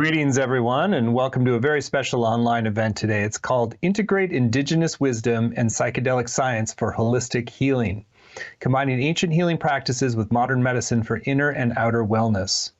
Greetings, everyone, and welcome to a very special online event today. It's called Integrate Indigenous Wisdom and Psychedelic Science for Holistic Healing, combining ancient healing practices with modern medicine for inner and outer wellness.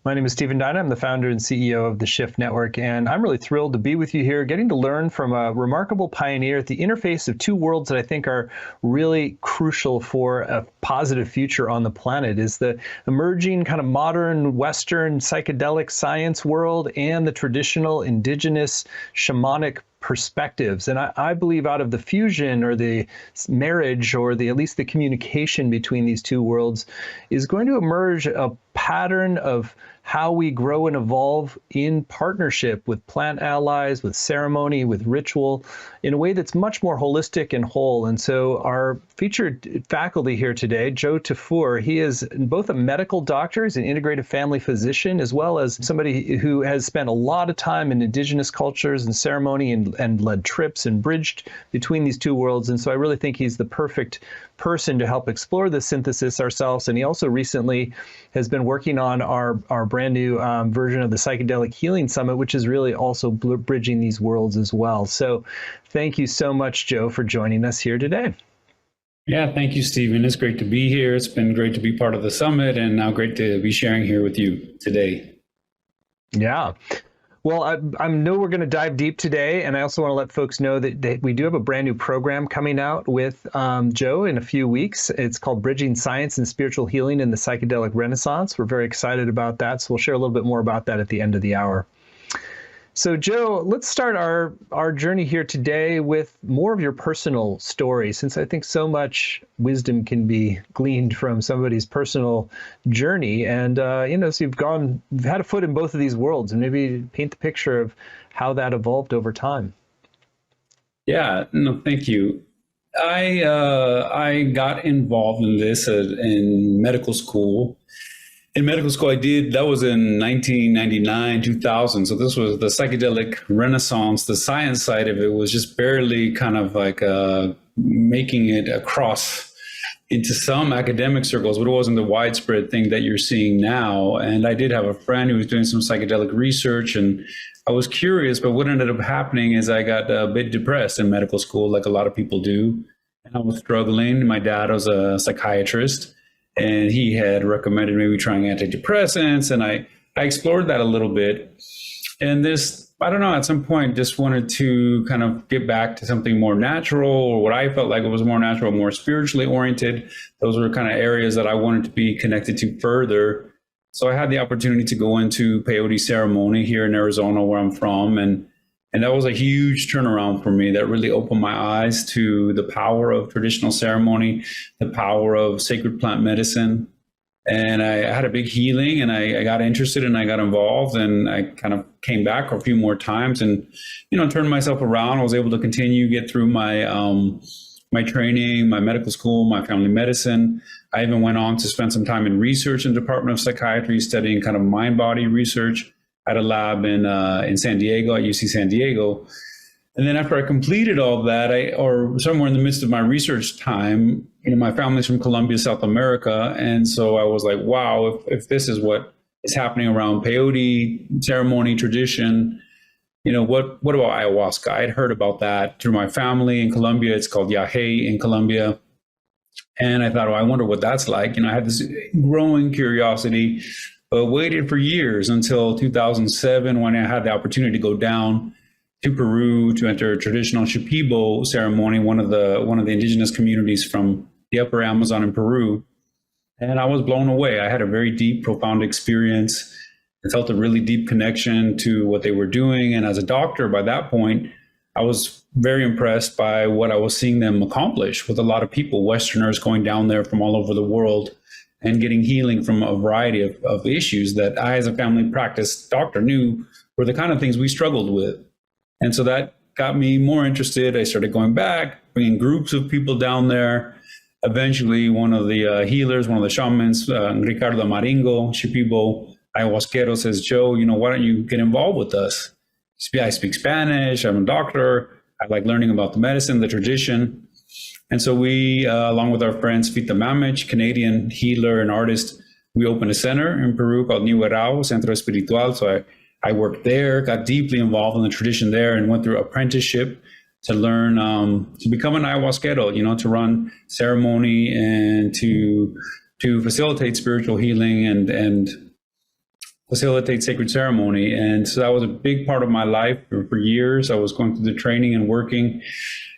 My name is Stephen Dyna. I'm the founder and CEO of the Shift Network, and I'm really thrilled to be with you here, getting to learn from a remarkable pioneer at the interface of two worlds that I think are really crucial for a positive future on the planet, is the emerging kind of modern Western psychedelic science world and the traditional indigenous shamanic perspectives. And I believe out of the fusion or the marriage or at least the communication between these two worlds is going to emerge a pattern of how we grow and evolve in partnership with plant allies, with ceremony, with ritual, in a way that's much more holistic and whole. And so our featured faculty here today, Joe Tafur, he is both a medical doctor, he's an integrative family physician, as well as somebody who has spent a lot of time in indigenous cultures and ceremony and led trips and bridged between these two worlds. And so I really think he's the perfect person to help explore this synthesis ourselves. And he also recently has been working on our brand new version of the Psychedelic Healing Summit, which is really also bridging these worlds as well. So thank you so much, Joe, for joining us here today. Yeah, thank you, Stephen. It's great to be here. It's been great to be part of the summit, and now great to be sharing here with you today. Yeah. Well, I know we're going to dive deep today, and I also want to let folks know that we do have a brand new program coming out with Joe in a few weeks. It's called Bridging Science and Spiritual Healing in the Psychedelic Renaissance. We're very excited about that, so we'll share a little bit more about that at the end of the hour. So, Joe, let's start our journey here today with more of your personal story, since I think so much wisdom can be gleaned from somebody's personal journey. And, so you've had a foot in both of these worlds, and maybe paint the picture of how that evolved over time. Yeah, no, thank you. I got involved in this in medical school. In medical school, that was in 1999, 2000. So this was the psychedelic renaissance. The science side of it was just barely kind of like making it across into some academic circles, but it wasn't the widespread thing that you're seeing now. And I did have a friend who was doing some psychedelic research, and I was curious, but what ended up happening is I got a bit depressed in medical school, like a lot of people do. And I was struggling. My dad was a psychiatrist, and he had recommended maybe trying antidepressants, and I explored that a little bit. And I don't know, at some point just wanted to kind of get back to something more natural, or what I felt like it was more natural, more spiritually oriented. Those were kind of areas that I wanted to be connected to further. So I had the opportunity to go into peyote ceremony here in Arizona, where I'm from, and that was a huge turnaround for me. That really opened my eyes to the power of traditional ceremony, the power of sacred plant medicine. And I had a big healing, and I got interested and I got involved, and I kind of came back a few more times and, turned myself around. I was able to continue, get through my training, my medical school, my family medicine. I even went on to spend some time in research in the Department of Psychiatry, studying kind of mind-body research at a lab in San Diego, at UC San Diego. And then after I completed all that, or somewhere in the midst of my research time, my family's from Colombia, South America. And so I was like, wow, if this is what is happening around peyote ceremony tradition, what about ayahuasca? I'd heard about that through my family in Colombia. It's called yahe in Colombia. And I thought, I wonder what that's like. I had this growing curiosity, but waited for years until 2007, when I had the opportunity to go down to Peru to enter a traditional Shipibo ceremony, one of the indigenous communities from the upper Amazon in Peru. And I was blown away. I had a very deep, profound experience. I felt a really deep connection to what they were doing. And as a doctor, by that point, I was very impressed by what I was seeing them accomplish with a lot of people, Westerners going down there from all over the world and getting healing from a variety of issues that I, as a family practice doctor, knew were the kind of things we struggled with. And so that got me more interested. I started going back, bringing groups of people down there. Eventually, one of the healers, one of the shamans, Ricardo Maringo, Shipibo, ayahuasquero, says, Joe, why don't you get involved with us? I speak Spanish, I'm a doctor, I like learning about the medicine, the tradition. And so we, along with our friends, Fita Mamich, Canadian healer and artist, we opened a center in Peru called New Erao, Centro Espiritual. So I I worked there, got deeply involved in the tradition there, and went through apprenticeship to learn to become an ayahuasquero, to run ceremony and to facilitate spiritual healing and facilitate sacred ceremony. And so that was a big part of my life for years. I was going through the training and working,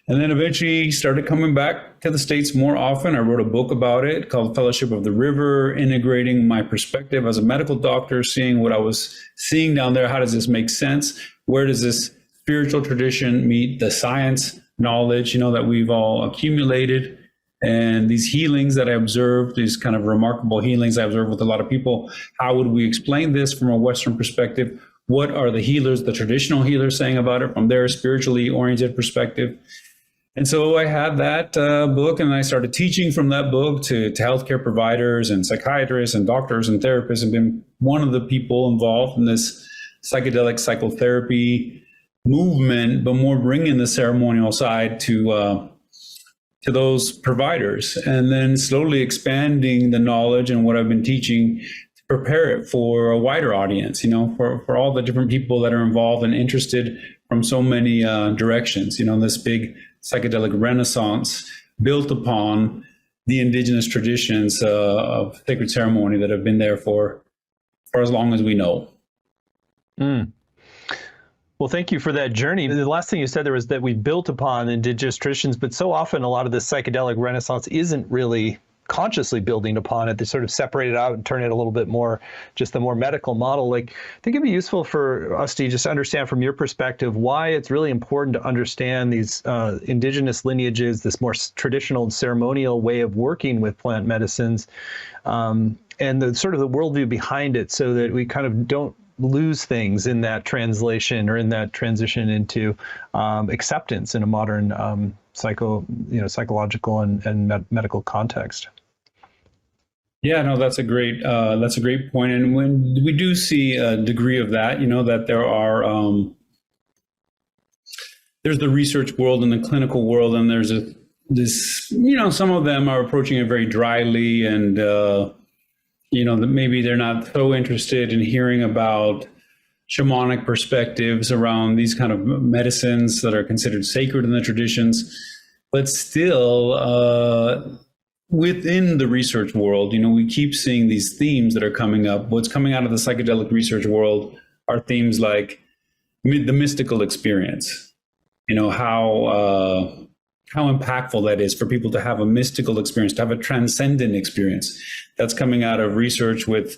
and then eventually started coming back to the States more often. I wrote a book about it called Fellowship of the River, integrating my perspective as a medical doctor, seeing what I was seeing down there. How does this make sense? Where does this spiritual tradition meet the science knowledge, that we've all accumulated? And these healings that I observed, these kind of remarkable healings I observed with a lot of people, how would we explain this from a Western perspective? What are the healers, the traditional healers, saying about it from their spiritually oriented perspective? And so I had that book, and I started teaching from that book to healthcare providers and psychiatrists and doctors and therapists, and been one of the people involved in this psychedelic psychotherapy movement, but more bringing the ceremonial side to those providers, and then slowly expanding the knowledge and what I've been teaching to prepare it for a wider audience, for all the different people that are involved and interested from so many directions, this big psychedelic renaissance built upon the indigenous traditions of sacred ceremony that have been there for as long as we know. Mm. Well, thank you for that journey. The last thing you said there was that we built upon indigenous traditions, but so often a lot of this psychedelic renaissance isn't really consciously building upon it. They sort of separate it out and turn it a little bit more, just the more medical model. I think it'd be useful for us to just understand from your perspective why it's really important to understand these indigenous lineages, this more traditional and ceremonial way of working with plant medicines, and the sort of the worldview behind it, so that we kind of don't lose things in that translation or in that transition into acceptance in a modern psychological and medical context. Yeah, no, that's a great point. And when we do see a degree of that, that there are there's the research world and the clinical world, and there's some of them are approaching it very dryly, and that maybe they're not so interested in hearing about shamanic perspectives around these kind of medicines that are considered sacred in the traditions. But still, within the research world, we keep seeing these themes that are coming up. What's coming out of the psychedelic research world are themes like the mystical experience, how impactful that is for people to have a mystical experience, to have a transcendent experience. That's coming out of research with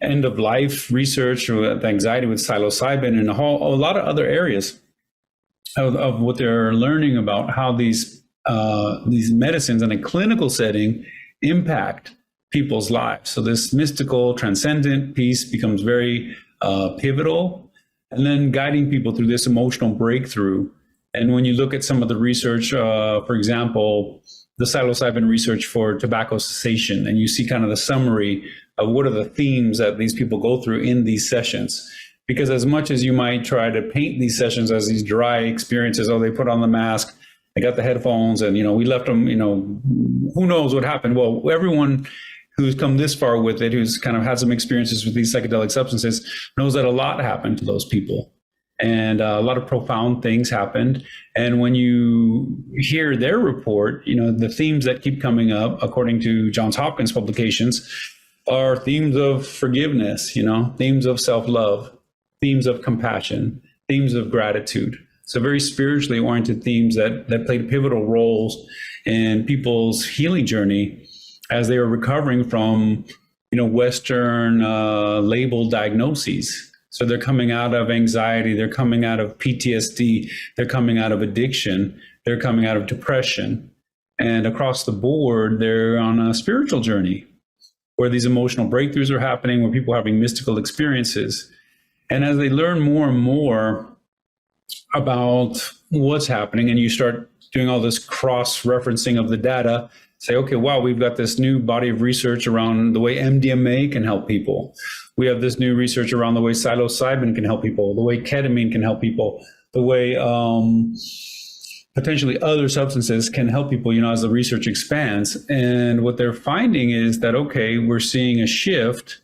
end-of-life research, or with anxiety with psilocybin, and a lot of other areas of what they're learning about how these medicines in a clinical setting impact people's lives. So this mystical, transcendent piece becomes very pivotal, and then guiding people through this emotional breakthrough. And when you look at some of the research, for example, the psilocybin research for tobacco cessation, and you see kind of the summary of what are the themes that these people go through in these sessions. Because as much as you might try to paint these sessions as these dry experiences, they put on the mask, they got the headphones, and we left them, who knows what happened? Well, everyone who's come this far with it, who's kind of had some experiences with these psychedelic substances, knows that a lot happened to those people. And a lot of profound things happened. And when you hear their report, the themes that keep coming up, according to Johns Hopkins publications, are themes of forgiveness, themes of self-love, themes of compassion, themes of gratitude. So very spiritually oriented themes that played pivotal roles in people's healing journey as they were recovering from, Western labeled diagnoses. So they're coming out of anxiety, they're coming out of PTSD, they're coming out of addiction, they're coming out of depression. And across the board, they're on a spiritual journey where these emotional breakthroughs are happening, where people are having mystical experiences. And as they learn more and more about what's happening, and you start doing all this cross-referencing of the data, say, okay, wow, we've got this new body of research around the way MDMA can help people. We have this new research around the way psilocybin can help people, the way ketamine can help people, the way potentially other substances can help people, as the research expands. And what they're finding is that, okay, we're seeing a shift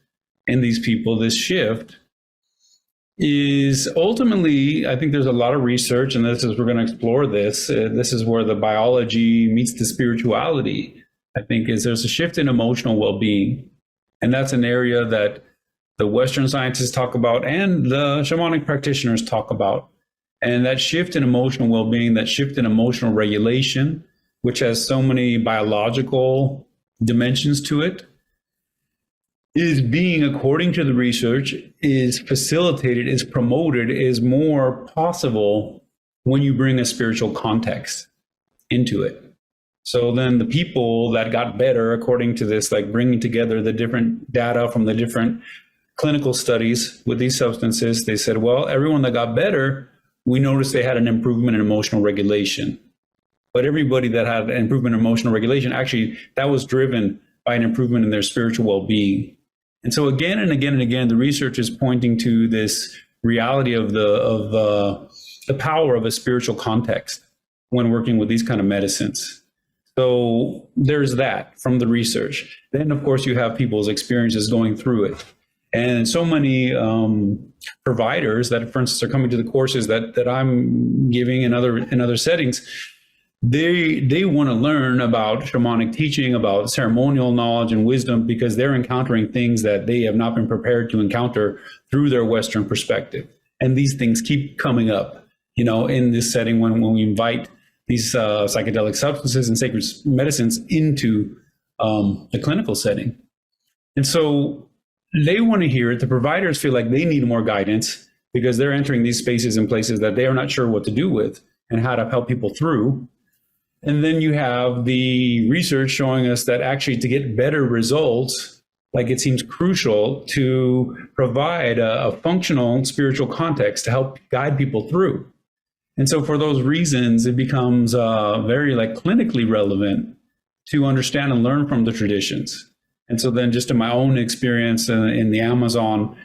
in these people. This shift is ultimately, I think there's a lot of research, and this is, we're going to explore this. This is where the biology meets the spirituality. I think there's a shift in emotional well-being. And that's an area that the Western scientists talk about and the shamanic practitioners talk about. And that shift in emotional well-being, that shift in emotional regulation, which has so many biological dimensions to it, is being, according to the research, is facilitated, is promoted, is more possible when you bring a spiritual context into it. So then the people that got better, according to this, like bringing together the different data from the different clinical studies with these substances, they said, well, everyone that got better, we noticed they had an improvement in emotional regulation. But everybody that had an improvement in emotional regulation, actually, that was driven by an improvement in their spiritual well-being. And so again and again and again, the research is pointing to this reality of the power of a spiritual context when working with these kind of medicines. So there's that from the research. Then, of course, you have people's experiences going through it. And so many providers that, for instance, are coming to the courses that I'm giving in other settings, they want to learn about shamanic teaching, about ceremonial knowledge and wisdom, because they're encountering things that they have not been prepared to encounter through their Western perspective. And these things keep coming up, in this setting when we invite these psychedelic substances and sacred medicines into the clinical setting. And so they want to hear it. The providers feel like they need more guidance because they're entering these spaces and places that they are not sure what to do with and how to help people through. And then you have the research showing us that actually to get better results, like it seems crucial to provide a functional spiritual context to help guide people through. And so for those reasons, it becomes very clinically relevant to understand and learn from the traditions. And so then just in my own experience in the Amazon,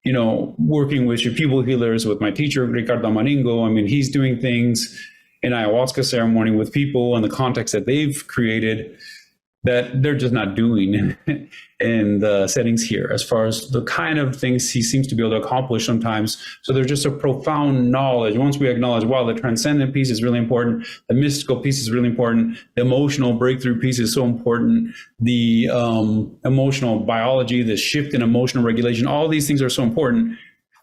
working with your people healers, with my teacher, Ricardo Maringo, he's doing things in ayahuasca ceremony with people in the context that they've created that they're just not doing in the settings here, as far as the kind of things he seems to be able to accomplish sometimes. So there's just a profound knowledge. Once we acknowledge, wow, the transcendent piece is really important, the mystical piece is really important, the emotional breakthrough piece is so important, the emotional biology, the shift in emotional regulation, all these things are so important.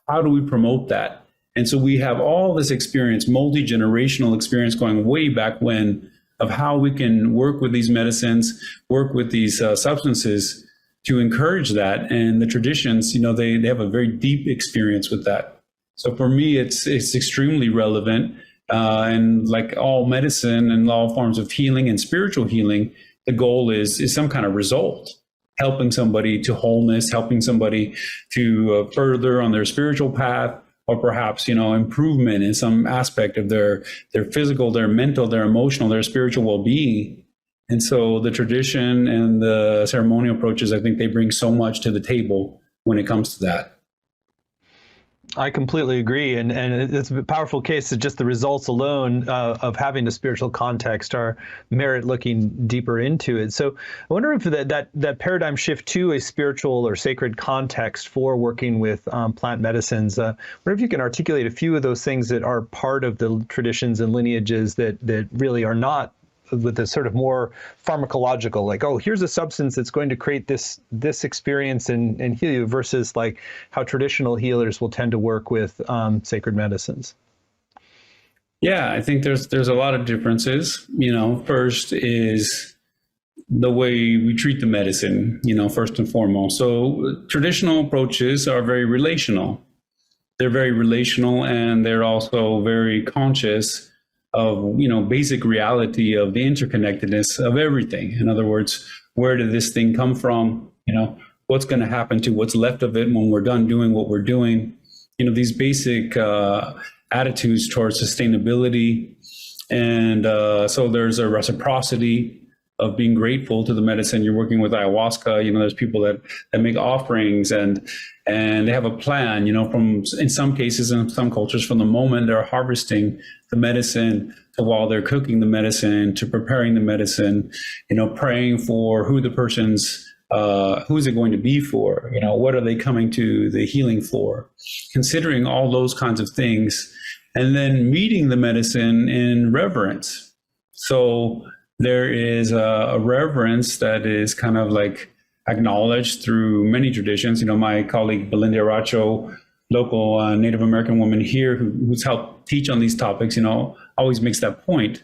How do we promote that? And so we have all this experience, multi-generational experience going way back when, of how we can work with these medicines, work with these substances to encourage that. And the traditions, they have a very deep experience with that. So for me, it's extremely relevant. And like all medicine and all forms of healing and spiritual healing, the goal is some kind of result, helping somebody to wholeness, helping somebody to further on their spiritual path, or perhaps, improvement in some aspect of their physical, their mental, their emotional, their spiritual well-being. And so the tradition and the ceremonial approaches, I think they bring so much to the table when it comes to that. I completely agree. And it's a powerful case that just the results alone of having a spiritual context are merit looking deeper into it. So I wonder if that paradigm shift to a spiritual or sacred context for working with plant medicines, I wonder if you can articulate a few of those things that are part of the traditions and lineages that really are not with the sort of more pharmacological, like, oh, here's a substance that's going to create this experience and heal you, versus like how traditional healers will tend to work with sacred medicines. Yeah, I think there's a lot of differences. First is the way we treat the medicine, first and foremost. So traditional approaches are very relational. They're very relational, and they're also very conscious of, basic reality of the interconnectedness of everything. In other words, where did this thing come from? What's going to happen to what's left of it when we're done doing what we're doing? These basic attitudes towards sustainability. And so there's a reciprocity of being grateful to the medicine. You're working with ayahuasca, there's people that make offerings and they have a plan, from, in some cases, in some cultures, from the moment they're harvesting the medicine to while they're cooking the medicine to preparing the medicine, praying for who the person's who is it going to be for? What are they coming to the healing for? Considering all those kinds of things, and then meeting the medicine in reverence. So there is a reverence that is kind of like acknowledged through many traditions. My colleague Belinda Aracho, local Native American woman here who's helped teach on these topics, always makes that point,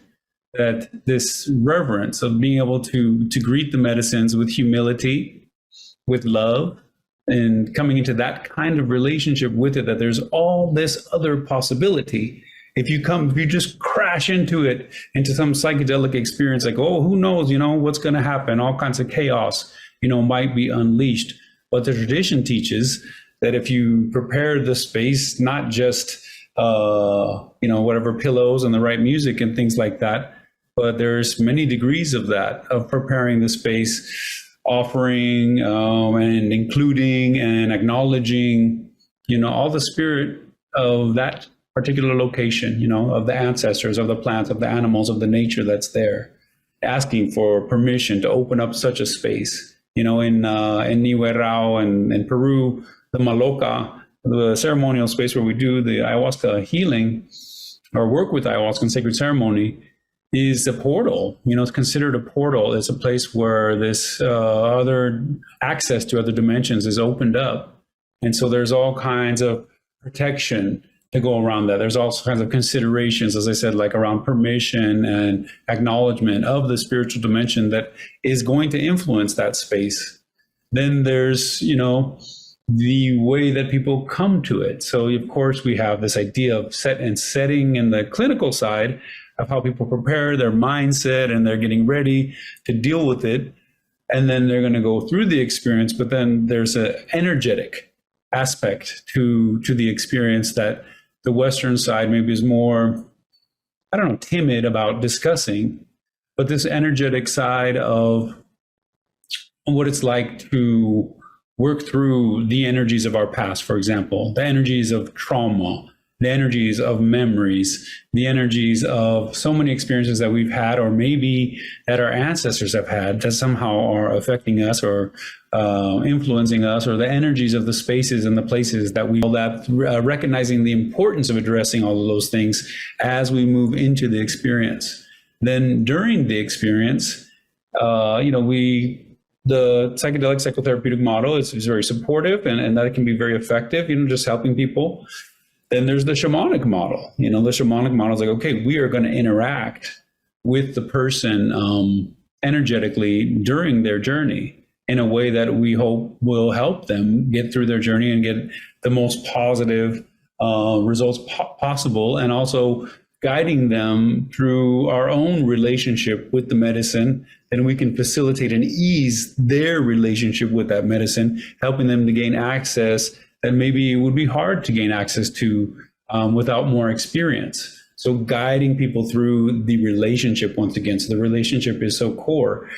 that this reverence of being able to greet the medicines with humility, with love, and coming into that kind of relationship with it, that there's all this other possibility. If you just crash into some psychedelic experience, like, oh, who knows, what's going to happen? All kinds of chaos, might be unleashed. But the tradition teaches that if you prepare the space, not just, whatever pillows and the right music and things like that, but there's many degrees of that, of preparing the space, offering and including and acknowledging, all the spirit of that particular location, of the ancestors, of the plants, of the animals, of the nature that's there, asking for permission to open up such a space. In Nihuerao and in Peru, the Maloca, the ceremonial space where we do the ayahuasca healing or work with ayahuasca in sacred ceremony, is a portal. It's considered a portal. It's a place where this other access to other dimensions is opened up. And so there's all kinds of protection to go around that. There's also kinds of considerations, as I said, like around permission and acknowledgement of the spiritual dimension that is going to influence that space. Then there's, the way that people come to it. So of course we have this idea of setting in the clinical side of how people prepare their mindset and they're getting ready to deal with it. And then they're going to go through the experience, but then there's an energetic aspect to the experience that the Western side maybe is more, timid about discussing, but this energetic side of what it's like to work through the energies of our past, for example, the energies of trauma, the energies of memories, the energies of so many experiences that we've had, or maybe that our ancestors have had, that somehow are affecting us or influencing us, or the energies of the spaces and the places that recognizing the importance of addressing all of those things as we move into the experience. Then during the experience, the psychedelic psychotherapeutic model is very supportive, and that can be very effective, just helping people. Then there's the shamanic model. The shamanic model is like, okay, we are going to interact with the person energetically during their journey in a way that we hope will help them get through their journey and get the most positive results possible, and also guiding them through our own relationship with the medicine. And we can facilitate and ease their relationship with that medicine, helping them to gain access that maybe it would be hard to gain access to without more experience. So guiding people through the relationship once again. So the relationship is so core.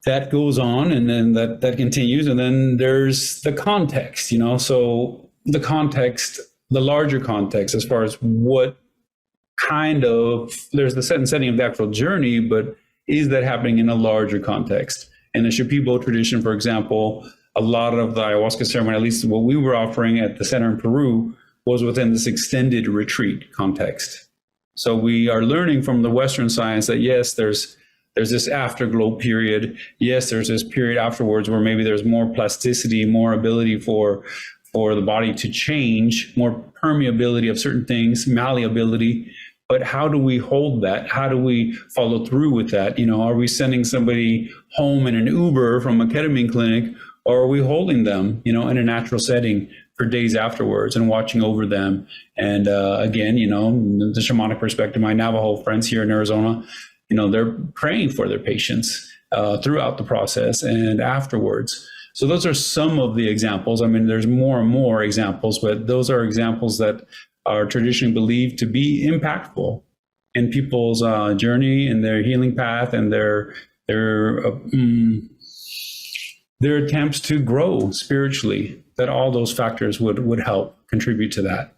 That goes on, and then that continues. And then there's the context, so the context, the larger context, as far as what kind of, there's the set and setting of the actual journey, but is that happening in a larger context? In the Shipibo tradition, for example, a lot of the ayahuasca ceremony, at least what we were offering at the center in Peru, was within this extended retreat context. So we are learning from the Western science that yes, there's this afterglow period. Yes, there's this period afterwards where maybe there's more plasticity, more ability for the body to change, more permeability of certain things, malleability. But how do we hold that? How do we follow through with that? Are we sending somebody home in an Uber from a ketamine clinic, or are we holding them, in a natural setting for days afterwards and watching over them? And again, the shamanic perspective, my Navajo friends here in Arizona, they're praying for their patients throughout the process and afterwards. So those are some of the examples. I mean, there's more and more examples, but those are examples that are traditionally believed to be impactful in people's journey and their healing path and their attempts to grow spiritually, that all those factors would help contribute to that.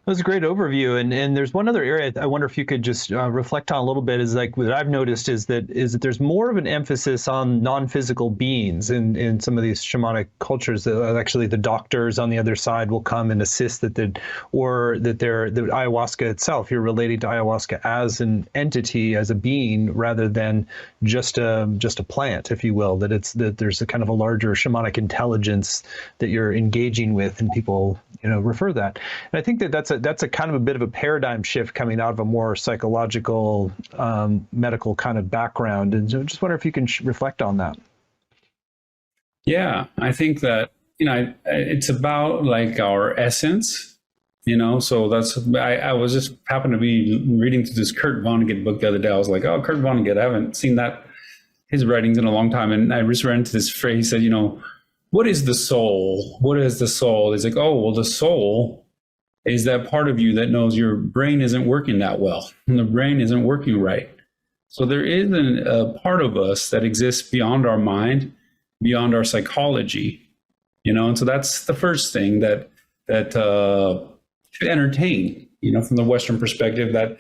That was a great overview, and there's one other area I wonder if you could just reflect on a little bit. Is like what I've noticed is that there's more of an emphasis on non-physical beings in some of these shamanic cultures. That actually the doctors on the other side will come and assist or that the ayahuasca itself. You're relating to ayahuasca as an entity, as a being, rather than just a plant, if you will. That there's a kind of a larger shamanic intelligence that you're engaging with, and people refer that. And I think that's a kind of a bit of a paradigm shift coming out of a more psychological, medical kind of background. And so I just wonder if you can reflect on that. Yeah, I think that, it's about like our essence, so I was just happened to be reading through this Kurt Vonnegut book the other day. I was like, oh, Kurt Vonnegut, I haven't seen his writings in a long time. And I just ran into this phrase, he said, what is the soul? What is the soul? It's like, oh, well, the soul is that part of you that knows your brain isn't working that well, and the brain isn't working right. So there is a part of us that exists beyond our mind, beyond our psychology, and so that's the first thing that should entertain, from the Western perspective, that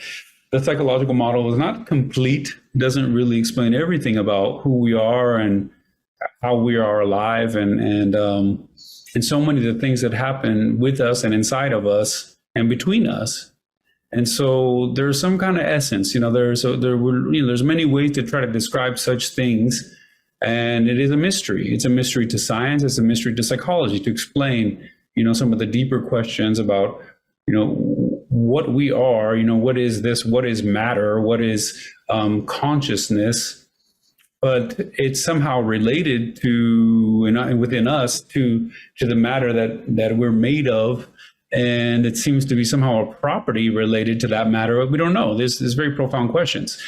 the psychological model is not complete, doesn't really explain everything about who we are and how we are alive, and so many of the things that happen with us and inside of us and between us. And so there's some kind of essence, there's many ways to try to describe such things, and it is a mystery. It's a mystery to science. It's a mystery to psychology to explain, some of the deeper questions about, what we are, what is this, what is matter, what is consciousness. But it's somehow related to, and within us, to the matter that we're made of, and it seems to be somehow a property related to that matter. But we don't know. There's very profound questions.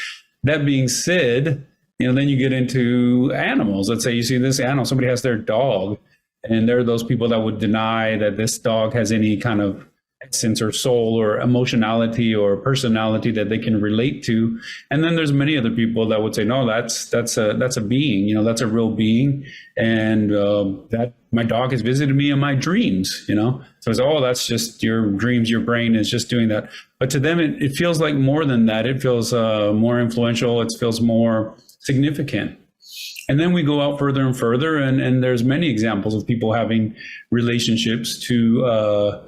That being said, then you get into animals. Let's say you see this animal, somebody has their dog, and there are those people that would deny that this dog has any kind of essence or soul or emotionality or personality that they can relate to. And then there's many other people that would say, no, that's a being, that's a real being. And that my dog has visited me in my dreams, So it's, oh, that's just your dreams. Your brain is just doing that. But to them, it feels like more than that. It feels more influential. It feels more significant. And then we go out further and further. And there's many examples of people having relationships to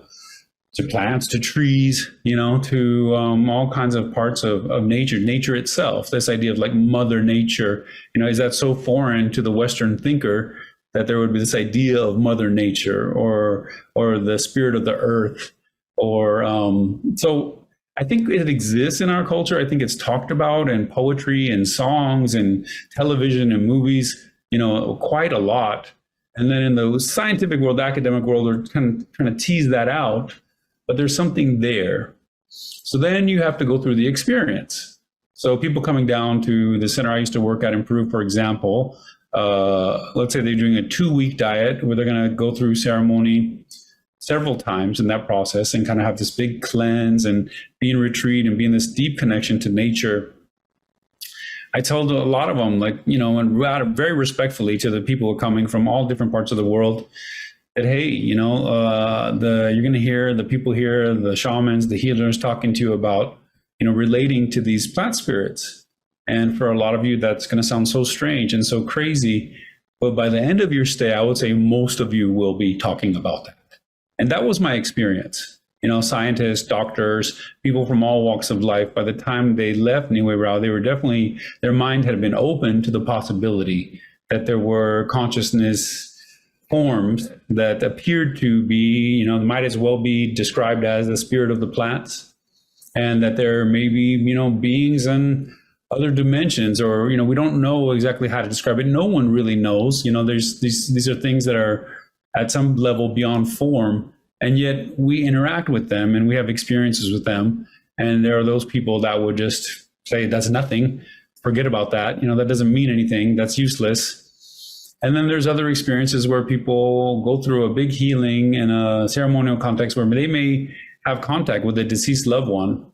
plants, to trees, to all kinds of parts of nature itself. This idea of like Mother Nature, is that so foreign to the Western thinker that there would be this idea of Mother Nature or the spirit of the earth, or so I think it exists in our culture. I think it's talked about in poetry and songs and television and movies, quite a lot. And then in the scientific world, the academic world, they're kind of trying to tease that out. But there's something there. So then you have to go through the experience. So people coming down to the center I used to work at in Peru, for example, let's say they're doing a 2-week diet where they're going to go through ceremony several times in that process and kind of have this big cleanse and be in retreat and be in this deep connection to nature. I told a lot of them, and very respectfully to the people who are coming from all different parts of the world, that, hey, you're going to hear the people here, the shamans, the healers talking to you about, relating to these plant spirits. And for a lot of you, that's going to sound so strange and so crazy. But by the end of your stay, I would say most of you will be talking about that. And that was my experience. Scientists, doctors, people from all walks of life, by the time they left Niue Rao, they were definitely, their mind had been open to the possibility that there were consciousness forms that appeared to be, might as well be described as the spirit of the plants, and that there may be, beings in other dimensions, or, we don't know exactly how to describe it. No one really knows. There's these are things that are at some level beyond form, and yet we interact with them and we have experiences with them. And there are those people that would just say, that's nothing, forget about that. That doesn't mean anything, that's useless. And then there's other experiences where people go through a big healing in a ceremonial context where they may have contact with a deceased loved one,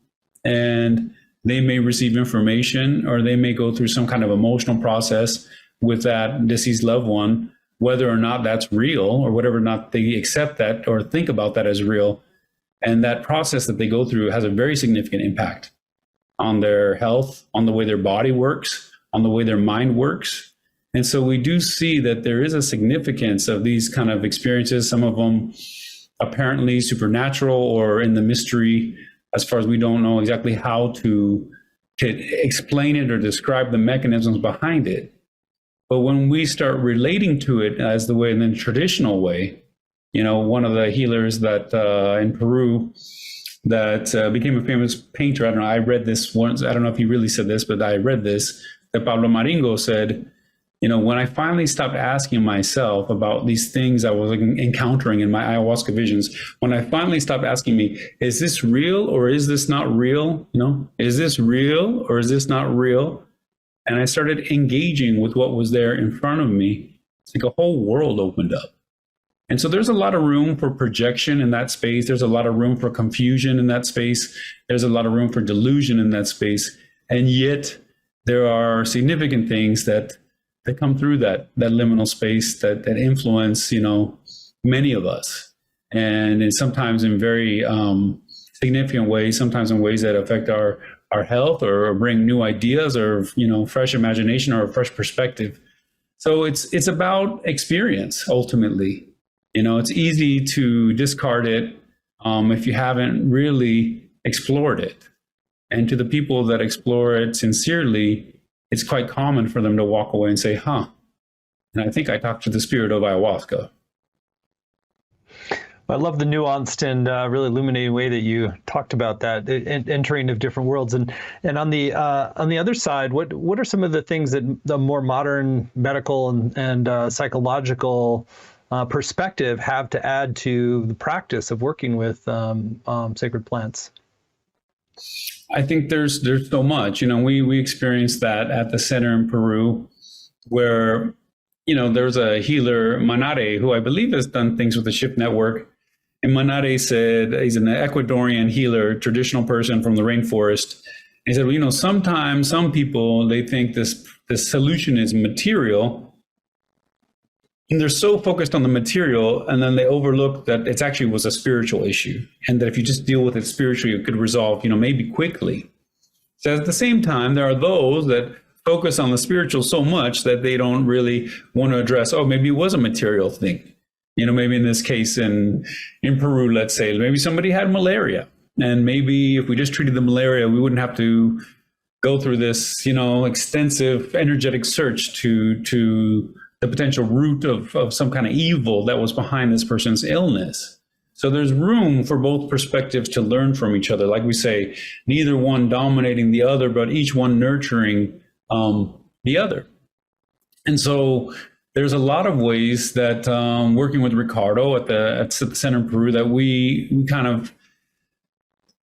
and they may receive information, or they may go through some kind of emotional process with that deceased loved one, whether or not that's real, or whatever or not they accept that or think about that as real. And that process that they go through has a very significant impact on their health, on the way their body works, on the way their mind works. And so we do see that there is a significance of these kind of experiences, some of them apparently supernatural or in the mystery, as far as we don't know exactly how to explain it or describe the mechanisms behind it. But when we start relating to it as the way in the traditional way, you know, one of the healers that in Peru that became a famous painter, I don't know, I read this once, I don't know if he really said this, but I read this, that Pablo Maringo said, you know, when I finally stopped asking myself about these things I was encountering in my ayahuasca visions, when I finally stopped asking me, is this real or is this not real? You know, is this real or is this not real? And I started engaging with what was there in front of me. It's like a whole world opened up. And so there's a lot of room for projection in that space. There's a lot of room for confusion in that space. There's a lot of room for delusion in that space. And yet there are significant things that come through that liminal space that influence, you know, many of us. And sometimes in very significant ways, sometimes in ways that affect our health or bring new ideas or, you know, fresh imagination or a fresh perspective. So it's about experience ultimately. You know, it's easy to discard it if you haven't really explored it. And to the people that explore it sincerely, it's quite common for them to walk away and say, huh, and I think I talked to the spirit of ayahuasca. I love the nuanced and really illuminating way that you talked about that, entering of different worlds. And on the other side, what are some of the things that the more modern medical and psychological perspective have to add to the practice of working with sacred plants? I think there's so much. You know, we experienced that at the center in Peru, where, you know, there's a healer, Manare, who I believe has done things with the Shift Network. And Manare said, he's an Ecuadorian healer, traditional person from the rainforest. He said, well, you know, sometimes some people, they think this solution is material. And they're so focused on the material, and then they overlook that it actually was a spiritual issue, and that if you just deal with it spiritually, it could resolve, you know, maybe quickly. So at the same time, there are those that focus on the spiritual so much that they don't really want to address, oh, maybe it was a material thing. You know, maybe in this case in Peru, let's say, maybe somebody had malaria, and maybe if we just treated the malaria, we wouldn't have to go through this, you know, extensive energetic search to the potential root of some kind of evil that was behind this person's illness. So there's room for both perspectives to learn from each other. Like we say, neither one dominating the other, but each one nurturing the other. And so there's a lot of ways that working with Ricardo at the Center in Peru that we kind of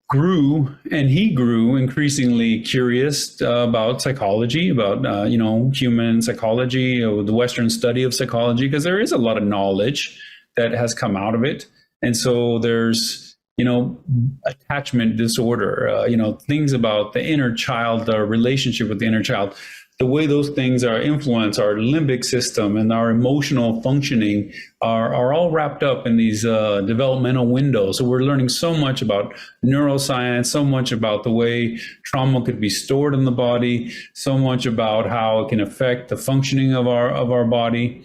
grew, and he grew increasingly curious about psychology, about you know, human psychology, or the Western study of psychology, because there is a lot of knowledge that has come out of it. And so there's, you know, attachment disorder, you know, things about the inner child, our relationship with the inner child, the way those things are influence our limbic system and our emotional functioning are all wrapped up in these developmental windows. So we're learning so much about neuroscience, so much about the way trauma could be stored in the body, so much about how it can affect the functioning of our body.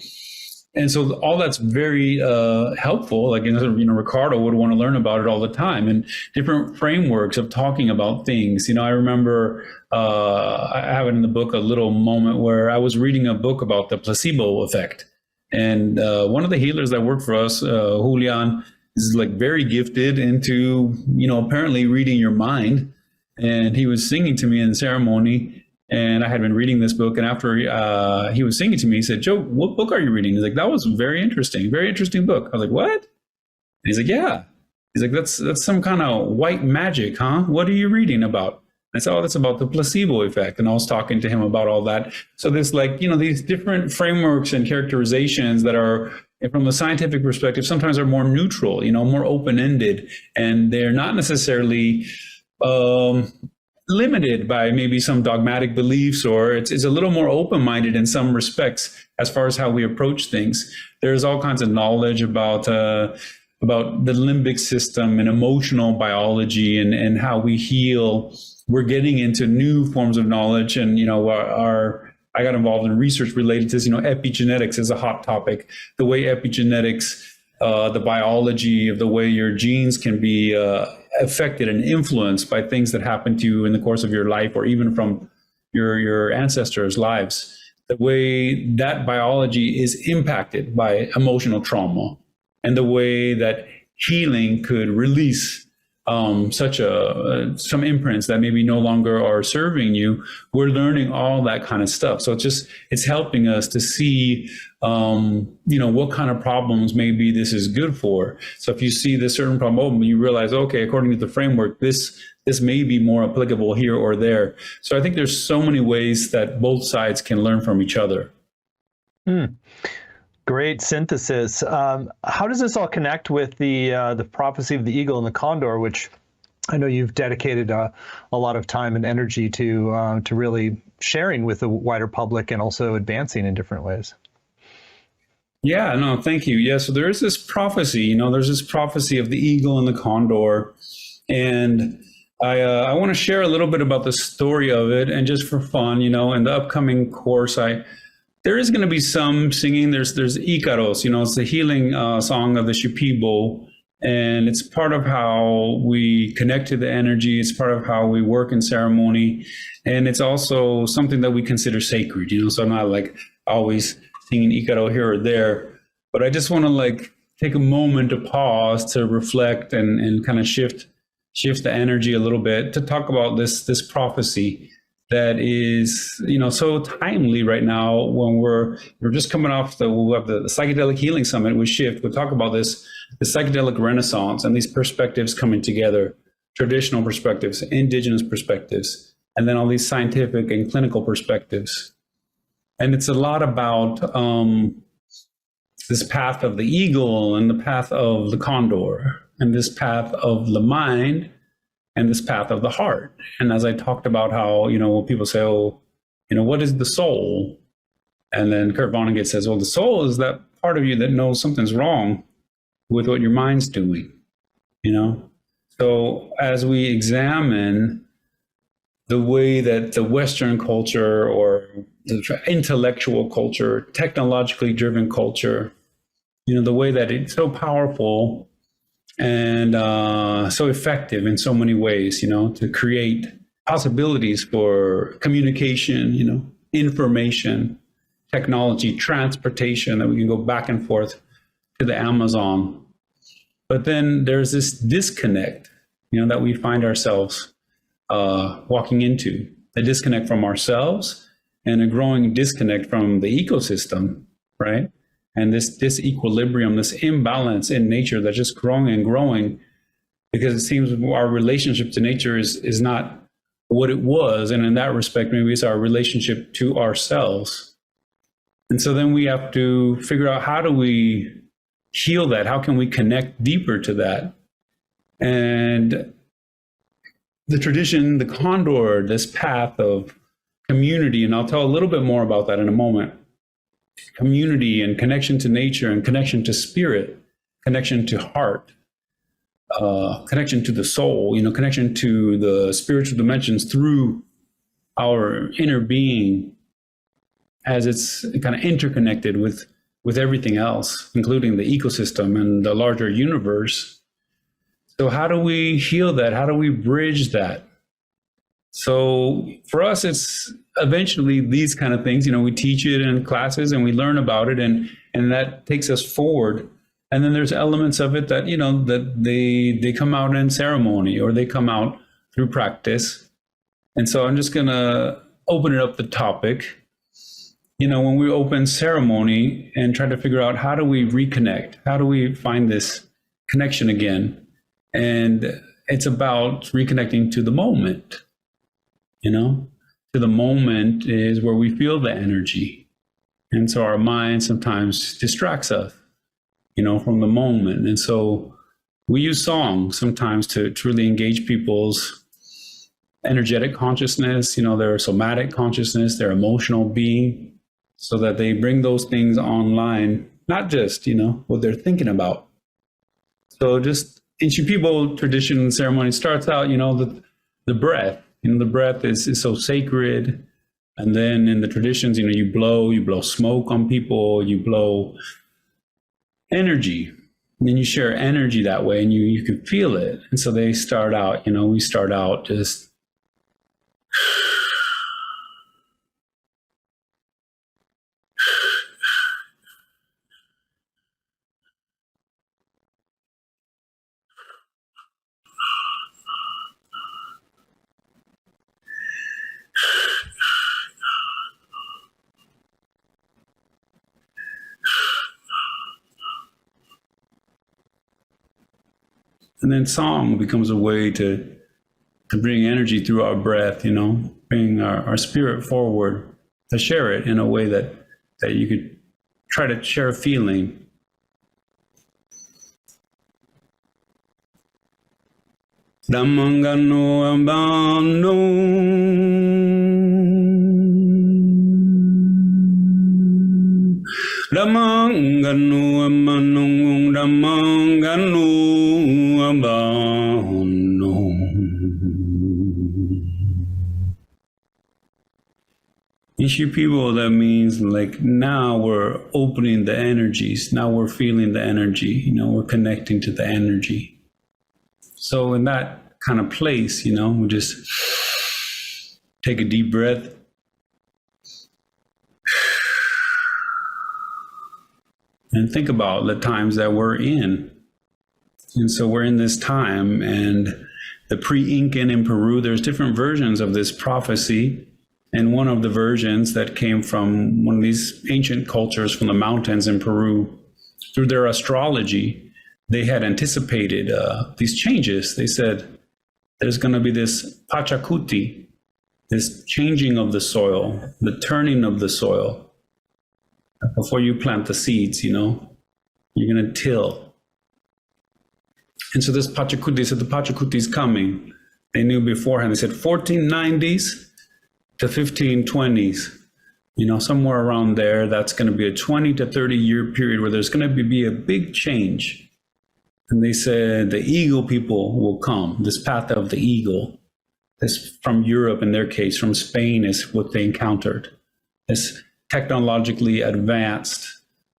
And so all that's very helpful. Like, you know, Ricardo would want to learn about it all the time, and different frameworks of talking about things. You know, I remember I have it in the book, a little moment where I was reading a book about the placebo effect. And one of the healers that worked for us, Julian, is like very gifted into, you know, apparently reading your mind. And he was singing to me in the ceremony. And I had been reading this book, and after he was singing to me, he said, "Joe, what book are you reading?" He's like, "That was very interesting book." I was like, "What?" And he's like, "Yeah." He's like, that's some kind of white magic, huh? What are you reading about?" I said, "Oh, that's about the placebo effect." And I was talking to him about all that. So there's, like, you know, these different frameworks and characterizations that are, from the scientific perspective, sometimes are more neutral, you know, more open-ended, and they're not necessarily limited by maybe some dogmatic beliefs, or it's a little more open-minded in some respects as far as how we approach things. There's all kinds of knowledge about about the limbic system and emotional biology and how we heal. We're getting into new forms of knowledge, and I got involved in research related to this. Epigenetics is a hot topic. The way epigenetics, the biology of the way your genes can be affected and influenced by things that happen to you in the course of your life, or even from your ancestors' lives. The way that biology is impacted by emotional trauma, and the way that healing could release some imprints that maybe no longer are serving you. We're learning all that kind of stuff. So it's helping us to see, what kind of problems maybe this is good for. So if you see this certain problem, you realize, okay, according to the framework, this may be more applicable here or there. So I think there's so many ways that both sides can learn from each other. Great synthesis. How does this all connect with the prophecy of the eagle and the condor, which I know you've dedicated a lot of time and energy to really sharing with the wider public and also advancing in different ways? Yeah, no, thank you. Yeah, so there is this prophecy. There's this prophecy of the eagle and the condor, and I want to share a little bit about the story of it, and just for fun, in the upcoming course, there is going to be some singing. There's Icaros, it's the healing song of the Shipibo, and it's part of how we connect to the energy. It's part of how we work in ceremony, and it's also something that we consider sacred. So I'm not like always singing Icaro here or there, but I just want to take a moment to pause, to reflect, and kind of shift the energy a little bit, to talk about this prophecy that is, so timely right now, when we're just coming off the Psychedelic Healing Summit with Shift. We'll talk about the psychedelic renaissance and these perspectives coming together, traditional perspectives, indigenous perspectives, and then all these scientific and clinical perspectives. And it's a lot about this path of the eagle and the path of the condor, and this path of the mind and this path of the heart. And as I talked about how, when people say, what is the soul? And then Kurt Vonnegut says, well, the soul is that part of you that knows something's wrong with what your mind's doing, So as we examine the way that the Western culture, or the intellectual culture, technologically driven culture, the way that it's so powerful and so effective in so many ways, to create possibilities for communication, information, technology, transportation, that we can go back and forth to the Amazon. But then there's this disconnect, that we find ourselves walking into, a disconnect from ourselves and a growing disconnect from the ecosystem, right? And this equilibrium, this imbalance in nature that's just growing and growing, because it seems our relationship to nature is not what it was. And in that respect, maybe it's our relationship to ourselves. And so then we have to figure out, how do we heal that? How can we connect deeper to that? And the tradition, the condor, this path of community, and I'll tell a little bit more about that in a moment. Community and connection to nature and connection to spirit, connection to heart, connection to the soul, connection to the spiritual dimensions through our inner being, as it's kind of interconnected with everything else, including the ecosystem and the larger universe. So how do we heal that? How do we bridge that? So for us, it's eventually these kind of things, we teach it in classes and we learn about it, and that takes us forward. And then there's elements of it that, that they come out in ceremony, or they come out through practice. And so I'm just going to open it up the topic. When we open ceremony and try to figure out, how do we reconnect? How do we find this connection again? And it's about reconnecting to the moment. To the moment is where we feel the energy. And so our mind sometimes distracts us, from the moment. And so we use songs sometimes to really engage people's energetic consciousness, their somatic consciousness, their emotional being, so that they bring those things online, not just, what they're thinking about, So just ancient people tradition and ceremony starts out, the breath. The breath is so sacred. And then in the traditions, you blow smoke on people, you blow energy. And then you share energy that way, and you can feel it. And so they start out, we start out just and then song becomes a way to bring energy through our breath, bring our spirit forward, to share it in a way that you could try to share a feeling. Damangano ambano Damangano amanung Damangano ambano. Ishu people, that means like now we're opening the energies, now we're feeling the energy, we're connecting to the energy. So in that kind of place, we just take a deep breath. And think about the times that we're in. And so we're in this time, and the pre-Incan in Peru, there's different versions of this prophecy. And one of the versions that came from one of these ancient cultures from the mountains in Peru, through their astrology, they had anticipated these changes. They said there's going to be this pachacuti, this changing of the soil, the turning of the soil. Before you plant the seeds, you're going to till. And so this pachacuti said the pachacuti is coming. They knew beforehand. They said 1490s to 1520s. Somewhere around there, that's going to be a 20 to 30 year period where there's going to be a big change. And they said the eagle people will come, this path of the eagle. This from Europe, in their case, from Spain is what they encountered. This technologically advanced,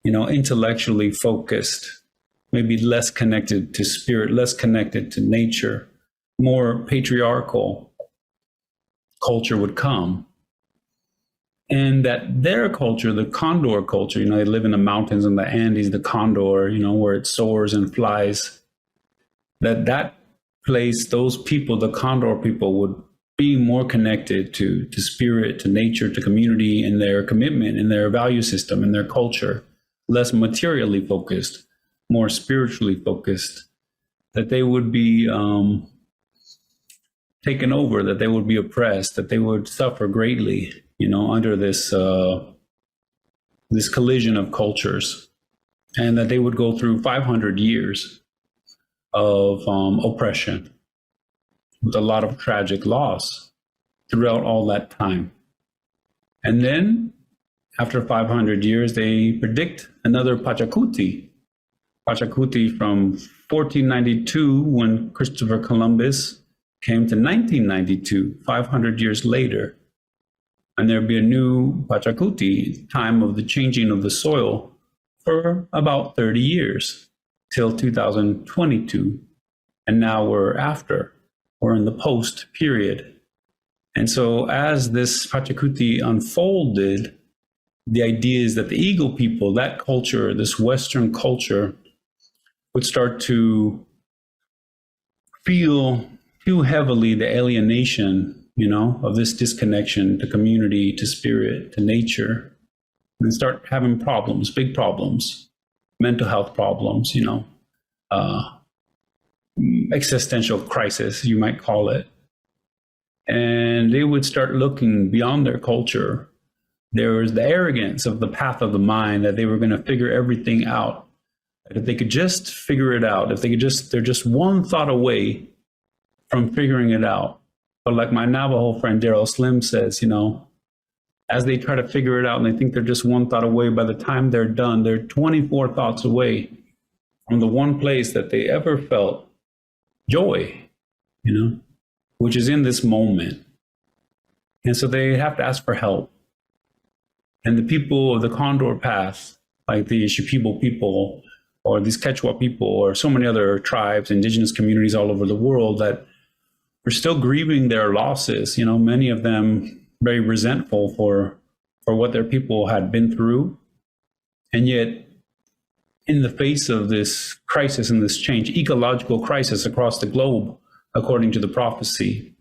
intellectually focused, maybe less connected to spirit, less connected to nature, more patriarchal culture would come. And that their culture, the condor culture, they live in the mountains in the Andes, the condor, where it soars and flies, that place, those people, the condor people, would be more connected to spirit, to nature, to community, in their commitment, in their value system, in their culture, less materially focused, more spiritually focused, that they would be taken over, that they would be oppressed, that they would suffer greatly, under this collision of cultures, and that they would go through 500 years of oppression with a lot of tragic loss throughout all that time. And then after 500 years, they predict another Pachacuti from 1492, when Christopher Columbus came, to 1992, 500 years later. And there'd be a new Pachacuti, time of the changing of the soil, for about 30 years, till 2022. And now we're in the post period. And so as this Pachacuti unfolded, the idea is that the eagle people, that culture, this Western culture, would start to feel too heavily the alienation, of this disconnection to community, to spirit, to nature, and start having problems, big problems, mental health problems, existential crisis, you might call it. And they would start looking beyond their culture. There was the arrogance of the path of the mind, that they were going to figure everything out. If they could just figure it out, they're just one thought away from figuring it out. But like my Navajo friend Daryl Slim says, as they try to figure it out and they think they're just one thought away, by the time they're done, they're 24 thoughts away from the one place that they ever felt joy, which is in this moment. And so they have to ask for help. And the people of the Condor Path, like the Shipibo people, or these Quechua people, or so many other tribes, indigenous communities all over the world that are still grieving their losses, many of them very resentful for what their people had been through. And yet, in the face of this crisis and this change, ecological crisis across the globe, according to the prophecy,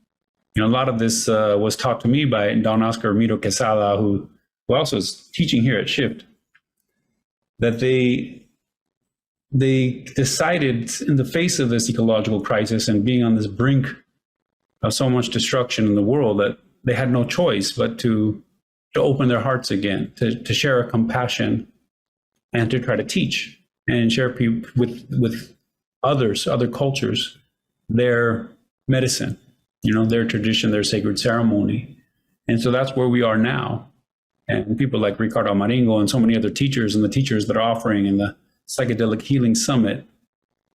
a lot of this was taught to me by Don Oscar Miro Quesada, who also is teaching here at Shift, that they decided in the face of this ecological crisis and being on this brink of so much destruction in the world that they had no choice but to open their hearts again, to share a compassion and to try to teach and share with others, other cultures, their medicine, their tradition, their sacred ceremony. And so that's where we are now. And people like Ricardo Maringo and so many other teachers and the teachers that are offering in the Psychedelic Healing Summit,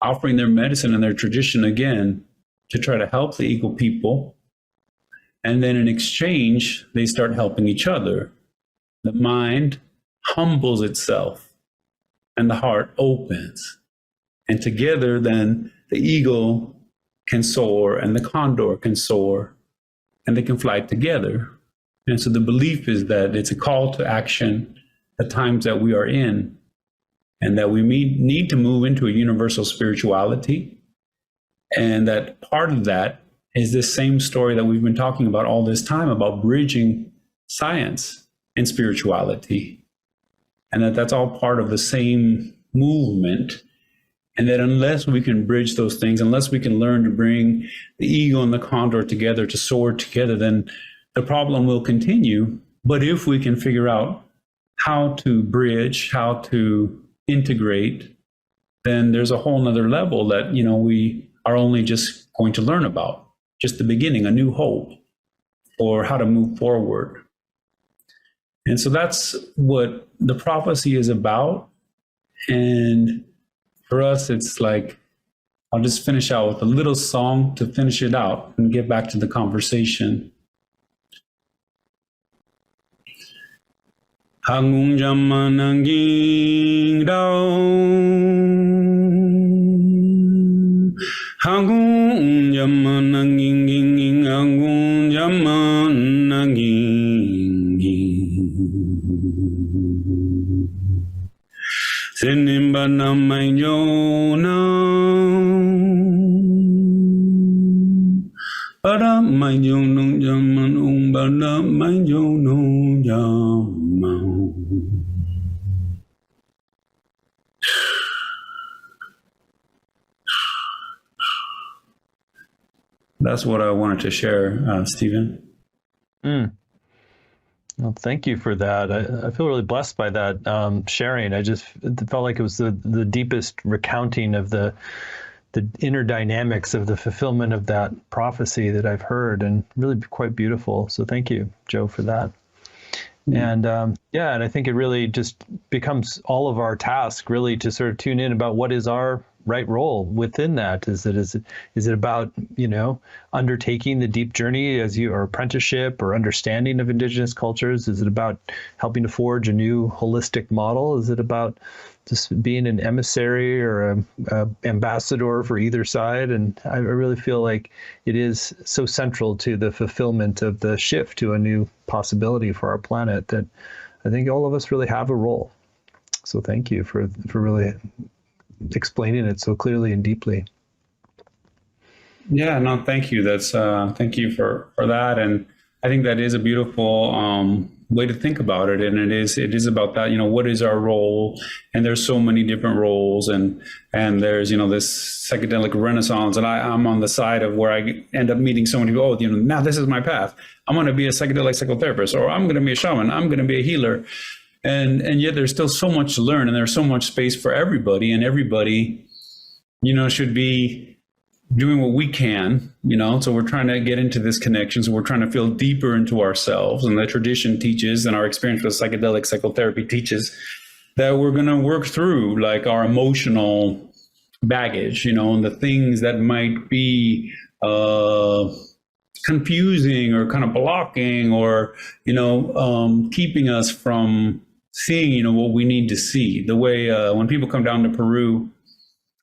offering their medicine and their tradition again to try to help the Eagle people. And then in exchange, they start helping each other. The mind humbles itself and the heart opens. And together, then the eagle can soar and the condor can soar and they can fly together. And so the belief is that it's a call to action at times that we are in, and that we need to move into a universal spirituality. And that part of that is this same story that we've been talking about all this time about bridging science and spirituality. And that's all part of the same movement. And that unless we can bridge those things, unless we can learn to bring the eagle and the condor together, to soar together, then the problem will continue. But if we can figure out how to bridge, how to integrate, then there's a whole nother level that, we are only just going to learn about, just the beginning, a new hope, or how to move forward. And so that's what the prophecy is about. And for us, it's like, I'll just finish out with a little song to finish it out and get back to the conversation. Hangung jamananging dao, hangung jamananging ging, hangung jamananging ging. Senimba namai jona, para mai jono jaman bara mai jono jaman. That's what I wanted to share, Stephen. Well, thank you for that. I feel really blessed by that sharing. I just felt like it was the deepest recounting of the inner dynamics of the fulfillment of that prophecy that I've heard, and really quite beautiful. So thank you, Joe, for that. And and I think it really just becomes all of our task really to sort of tune in about what is our right role within that. Is it about, undertaking the deep journey or apprenticeship or understanding of indigenous cultures? Is it about helping to forge a new holistic model? Is it about just being an emissary or a ambassador for either side? And I really feel like it is so central to the fulfillment of the shift to a new possibility for our planet that I think all of us really have a role. So thank you for really explaining it so clearly and deeply. Yeah, no, thank you. That's thank you for that. And I think that is a beautiful way to think about it. And it is about that, what is our role? And there's so many different roles, and there's, this psychedelic renaissance. And I'm on the side of where I end up meeting so many people, now this is my path. I'm going to be a psychedelic psychotherapist, or I'm going to be a shaman. I'm going to be a healer. And yet there's still so much to learn, and there's so much space for everybody, and everybody, should be doing what we can, so we're trying to get into this connection. So we're trying to feel deeper into ourselves, and the tradition teaches, and our experience with psychedelic psychotherapy teaches, that we're going to work through like our emotional baggage, and the things that might be confusing or kind of blocking or, keeping us from seeing, what we need to see. The way when people come down to Peru,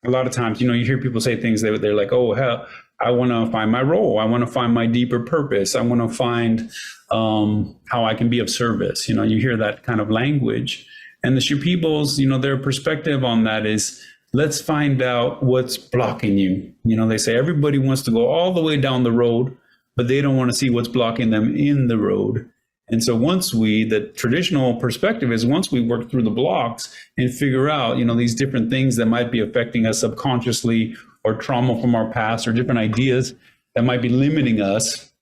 a lot of times, you hear people say things they're like, oh, hell, I want to find my role. I want to find my deeper purpose. I want to find how I can be of service. You hear that kind of language. And the Shipibos, their perspective on that is, let's find out what's blocking you. They say everybody wants to go all the way down the road, but they don't want to see what's blocking them in the road. And so the traditional perspective is once we work through the blocks and figure out, these different things that might be affecting us subconsciously or trauma from our past or different ideas that might be limiting us,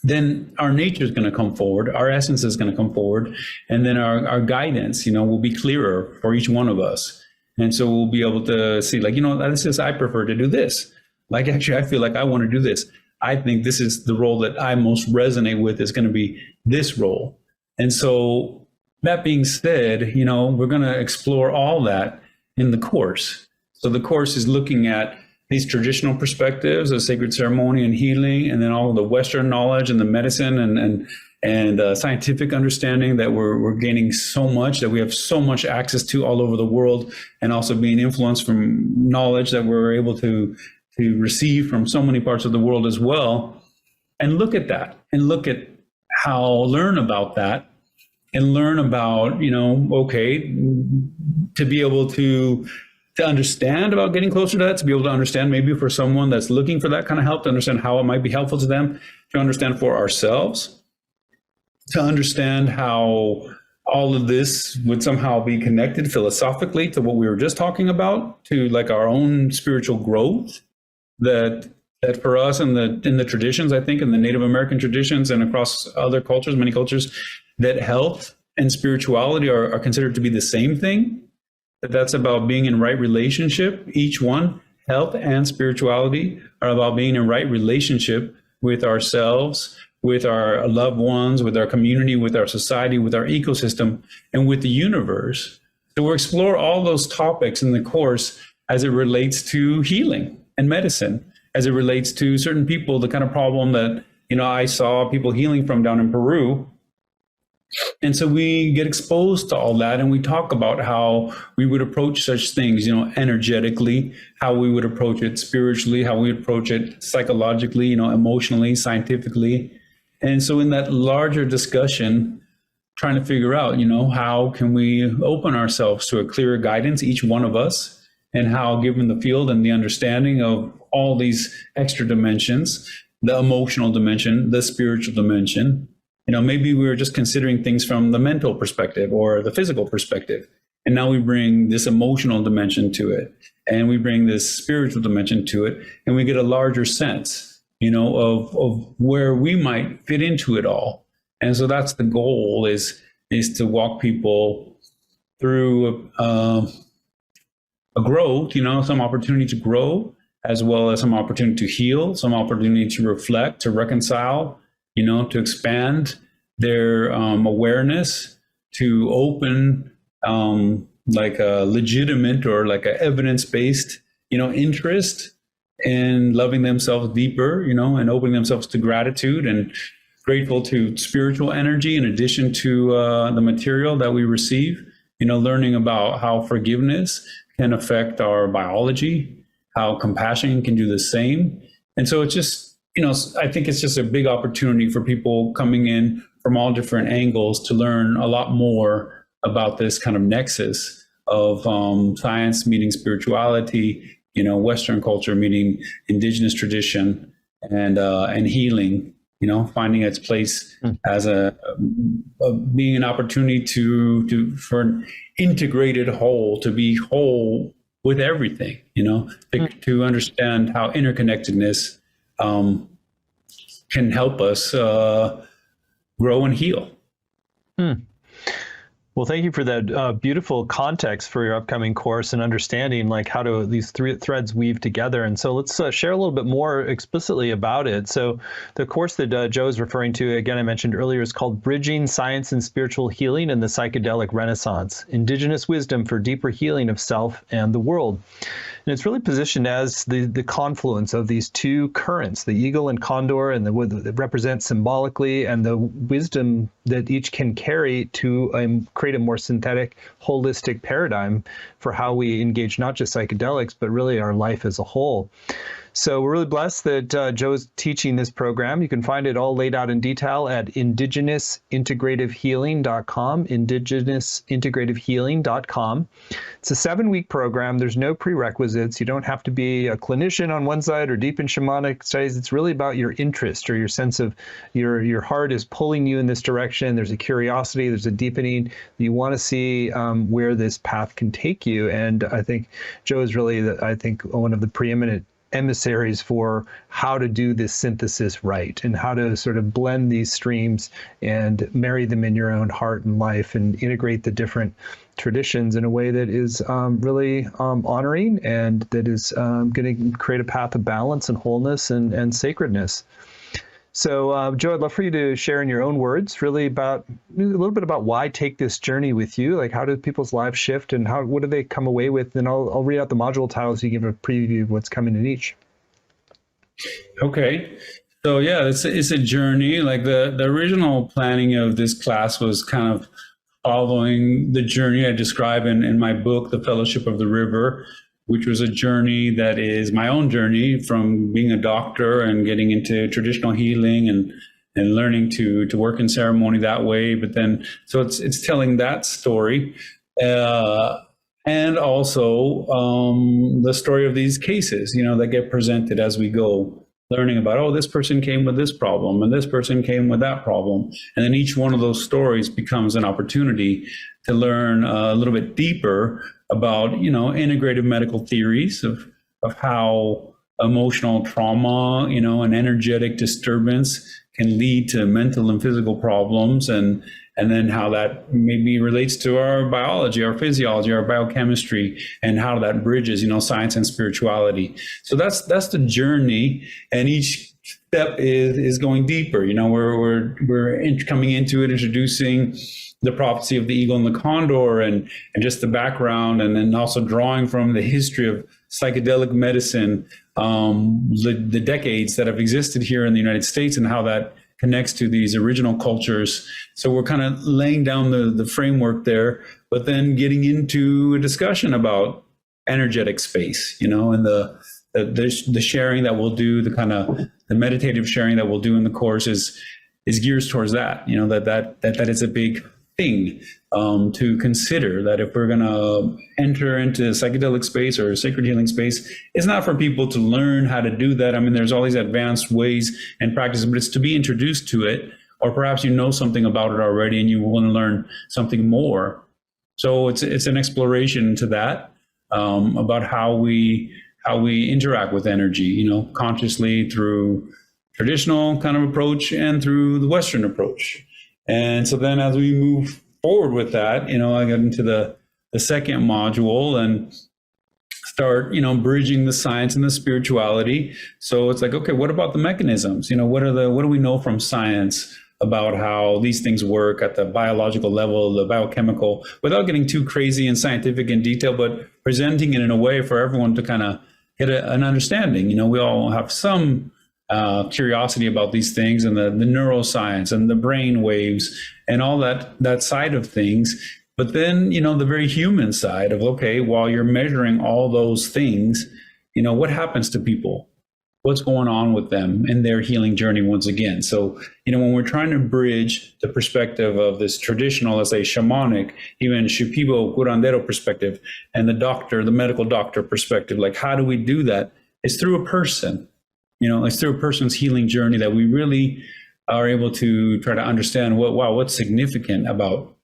then our nature is going to come forward, our essence is going to come forward, and then our guidance, will be clearer for each one of us. And so we'll be able to see, like, I prefer to do this. Like, actually, I feel like I want to do this. I think this is the role that I most resonate with is going to be this role. And so that being said, we're going to explore all that in the course. So the course is looking at these traditional perspectives of sacred ceremony and healing, and then all of the Western knowledge and the medicine and scientific understanding that we're gaining so much, that we have so much access to all over the world, and also being influenced from knowledge that we're able to receive from so many parts of the world as well. And look at that, and look at learn about that, and learn about, to be able to understand about getting closer to that, to be able to understand maybe for someone that's looking for that kind of help, to understand how it might be helpful to them, to understand for ourselves, to understand how all of this would somehow be connected philosophically to what we were just talking about, to like our own spiritual growth, that for us in the traditions, I think in the Native American traditions and across other cultures, many cultures, that health and spirituality are considered to be the same thing. That's about being in right relationship. Each one, health and spirituality, are about being in right relationship with ourselves, with our loved ones, with our community, with our society, with our ecosystem, and with the universe. So we'll explore all those topics in the course as it relates to healing and medicine, as it relates to certain people, the kind of problem that, I saw people healing from down in Peru. And so we get exposed to all that, and we talk about how we would approach such things, energetically, how we would approach it spiritually, how we approach it psychologically, emotionally, scientifically. And so in that larger discussion, trying to figure out, how can we open ourselves to a clearer guidance, each one of us, and how, given the field and the understanding of all these extra dimensions, the emotional dimension, the spiritual dimension, maybe we were just considering things from the mental perspective or the physical perspective. And now we bring this emotional dimension to it, and we bring this spiritual dimension to it, and we get a larger sense, of where we might fit into it all. And so that's the goal, is to walk people through a growth, some opportunity to grow, as well as some opportunity to heal, some opportunity to reflect, to reconcile, to expand their awareness, to open like a legitimate or like a evidence-based, interest in loving themselves deeper, and opening themselves to gratitude and grateful to spiritual energy in addition to the material that we receive, learning about how forgiveness can affect our biology, how compassion can do the same. And so it's just, I think it's just a big opportunity for people coming in from all different angles to learn a lot more about this kind of nexus of science meeting spirituality, Western culture meeting indigenous tradition, and healing, finding its place as a being an opportunity for an integrated whole, to be whole with everything, to understand how interconnectedness can help us grow and heal. Well, thank you for that beautiful context for your upcoming course and understanding like how do these three threads weave together. And so let's share a little bit more explicitly about it. So the course that Joe is referring to, again, I mentioned earlier, is called Bridging Science and Spiritual Healing in the Psychedelic Renaissance, Indigenous Wisdom for Deeper Healing of Self and the World. And it's really positioned as the confluence of these two currents, the eagle and condor, and that represents symbolically, and the wisdom that each can carry to create a more synthetic, holistic paradigm for how we engage not just psychedelics, but really our life as a whole. So we're really blessed that Joe is teaching this program. You can find it all laid out in detail at indigenousintegrativehealing.com, indigenousintegrativehealing.com. It's a 7-week program. There's no prerequisites. You don't have to be a clinician on one side or deep in shamanic studies. It's really about your interest or your sense of your heart is pulling you in this direction. There's a curiosity, there's a deepening. You want to see where this path can take you. And I think Joe is really, one of the preeminent emissaries for how to do this synthesis right and how to sort of blend these streams and marry them in your own heart and life and integrate the different traditions in a way that is really honoring and that is going to create a path of balance and wholeness and sacredness. So, Joe, I'd love for you to share in your own words, really about a little bit about why take this journey with you. Like, how do people's lives shift, and what do they come away with? And I'll read out the module titles so you give a preview of what's coming in each. Okay, so yeah, it's a journey. Like the original planning of this class was kind of following the journey I describe in my book, The Fellowship of the River, which was a journey that is my own journey from being a doctor and getting into traditional healing and learning to work in ceremony that way. But then, so it's telling that story, and also the story of these cases, that get presented as we go, learning about, oh, this person came with this problem and this person came with that problem. And then each one of those stories becomes an opportunity to learn a little bit deeper about, integrative medical theories of how emotional trauma, and energetic disturbance can lead to mental and physical problems, and then how that maybe relates to our biology, our physiology, our biochemistry, and how that bridges, science and spirituality. So that's the journey, and each step is going deeper. We're coming into it, introducing the prophecy of the eagle and the condor, and just the background, and then also drawing from the history of psychedelic medicine, the decades that have existed here in the United States, and how that connects to these original cultures. So we're kind of laying down the framework there, but then getting into a discussion about energetic space, and the sharing that we'll do, the meditative sharing that we'll do in the course is geared towards that, that is a big thing to consider, that if we're going to enter into psychedelic space or sacred healing space, it's not for people to learn how to do that. I mean, there's all these advanced ways and practices, but it's to be introduced to it, or perhaps you know something about it already and you want to learn something more. So it's an exploration to that, about how we interact with energy, consciously through traditional kind of approach and through the Western approach. And so then as we move forward with that, I got into the second module and start, bridging the science and the spirituality. So it's like, okay, what about the mechanisms? What do we know from science about how these things work at the biological level, the biochemical, without getting too crazy and scientific in detail, but presenting it in a way for everyone to kind of get an understanding. We all have some curiosity about these things, and the neuroscience and the brain waves and all that side of things. But then, the very human side of, okay, while you're measuring all those things, what happens to people? What's going on with them in their healing journey once again? So, when we're trying to bridge the perspective of this traditional, let's say shamanic, even Shipibo curandero perspective, and the medical doctor perspective, like, how do we do that? It's through a person. It's through a person's healing journey that we really are able to try to understand what's significant about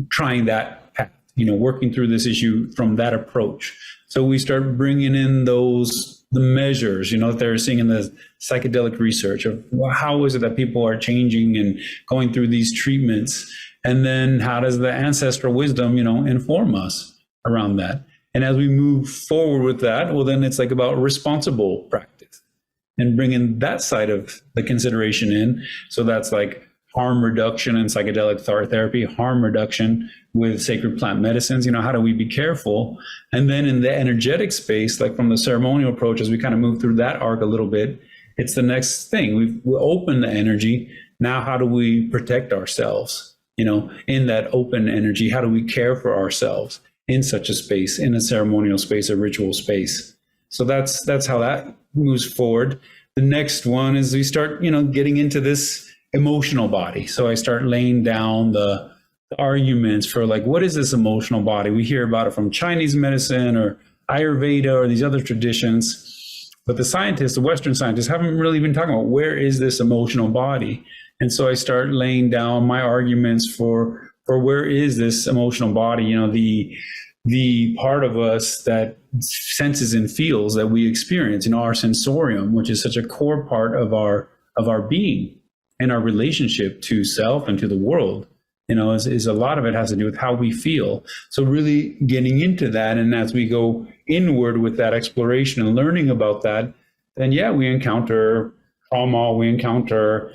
trying that path, working through this issue from that approach. So we start bringing in the measures, that they're seeing in the psychedelic research of how is it that people are changing and going through these treatments? And then how does the ancestral wisdom, inform us around that? And as we move forward with that, well, then it's like about responsible practice and bringing that side of the consideration in. So that's like harm reduction in psychedelic therapy, harm reduction with sacred plant medicines. How do we be careful? And then in the energetic space, like from the ceremonial approach, as we kind of move through that arc a little bit, it's the next thing. We open the energy. Now, how do we protect ourselves? In that open energy, how do we care for ourselves in such a space, in a ceremonial space, a ritual space? So that's how that moves forward. The next one is we start, getting into this emotional body. So I start laying down the arguments for like, what is this emotional body? We hear about it from Chinese medicine or Ayurveda or these other traditions, but the Western scientists haven't really been talking about where is this emotional body. And so I start laying down my arguments for where is this emotional body, the part of us that senses and feels that we experience, our sensorium, which is such a core part of our being and our relationship to self and to the world, is a lot of it has to do with how we feel. So really getting into that, and as we go inward with that exploration and learning about that, then we encounter trauma, we encounter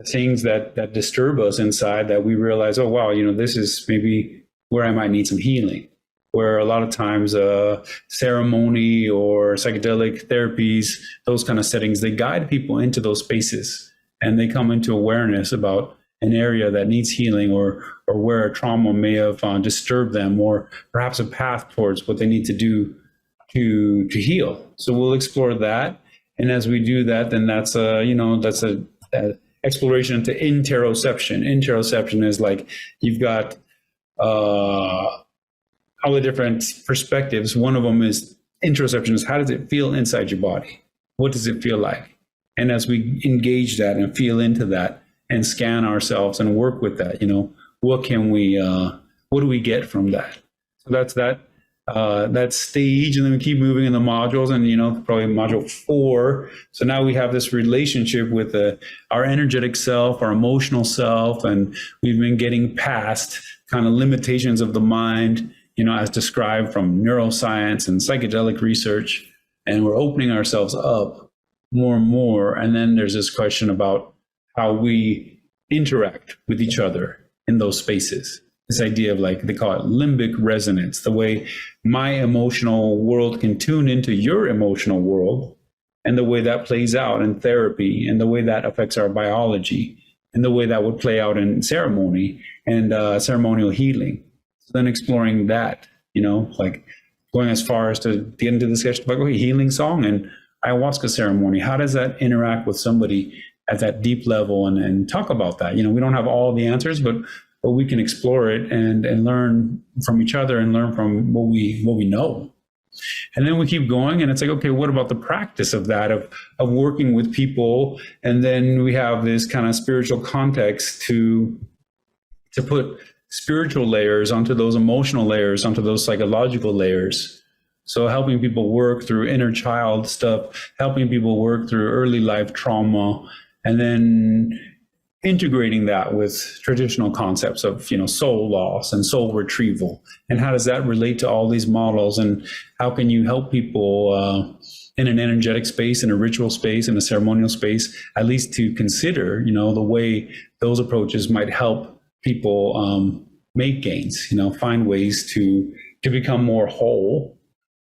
things that disturb us inside, that we realize, oh wow, this is maybe where I might need some healing. Where a lot of times ceremony or psychedelic therapies, those kind of settings, they guide people into those spaces, and they come into awareness about an area that needs healing, or where a trauma may have disturbed them, or perhaps a path towards what they need to do to heal. So we'll explore that, and as we do that, then that's a exploration into interoception. Interoception is like you've got all the different perspectives. One of them is interoception is how does it feel inside your body? What does it feel like? And as we engage that and feel into that and scan ourselves and work with that, what do we get from that? So that's that stage, and then we keep moving in the modules, and probably module 4. So now we have this relationship with our energetic self, our emotional self, and we've been getting past kind of limitations of the mind, as described from neuroscience and psychedelic research, and we're opening ourselves up more and more. And then there's this question about how we interact with each other in those spaces. This idea of, like, they call it limbic resonance, the way my emotional world can tune into your emotional world, and the way that plays out in therapy, and the way that affects our biology, and the way that would play out in ceremony and ceremonial healing. So then exploring that, like going as far as to get into the discussion about, okay, healing song and ayahuasca ceremony. How does that interact with somebody at that deep level, and talk about that? We don't have all the answers, but we can explore it and learn from each other and learn from what we know. And then we keep going, and it's like, okay, what about the practice of that, of working with people? And then we have this kind of spiritual context to put spiritual layers onto those emotional layers, onto those psychological layers. So helping people work through inner child stuff, helping people work through early life trauma, and then integrating that with traditional concepts of, soul loss and soul retrieval. And how does that relate to all these models? And how can you help people in an energetic space, in a ritual space, in a ceremonial space, at least to consider, the way those approaches might help people make gains, find ways to become more whole.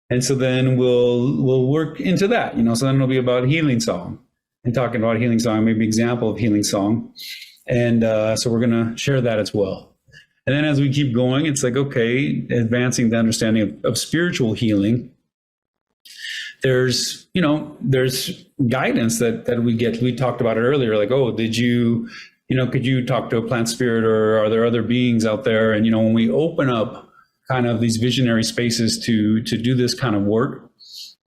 And so then we'll work into that, so then it'll be about healing song, and talking about healing song, maybe example of healing song. And so we're going to share that as well. And then as we keep going, it's like, okay, advancing the understanding of spiritual healing. There's guidance that we get. We talked about it earlier, like, oh, could you talk to a plant spirit, or are there other beings out there? And, when we open up kind of these visionary spaces to do this kind of work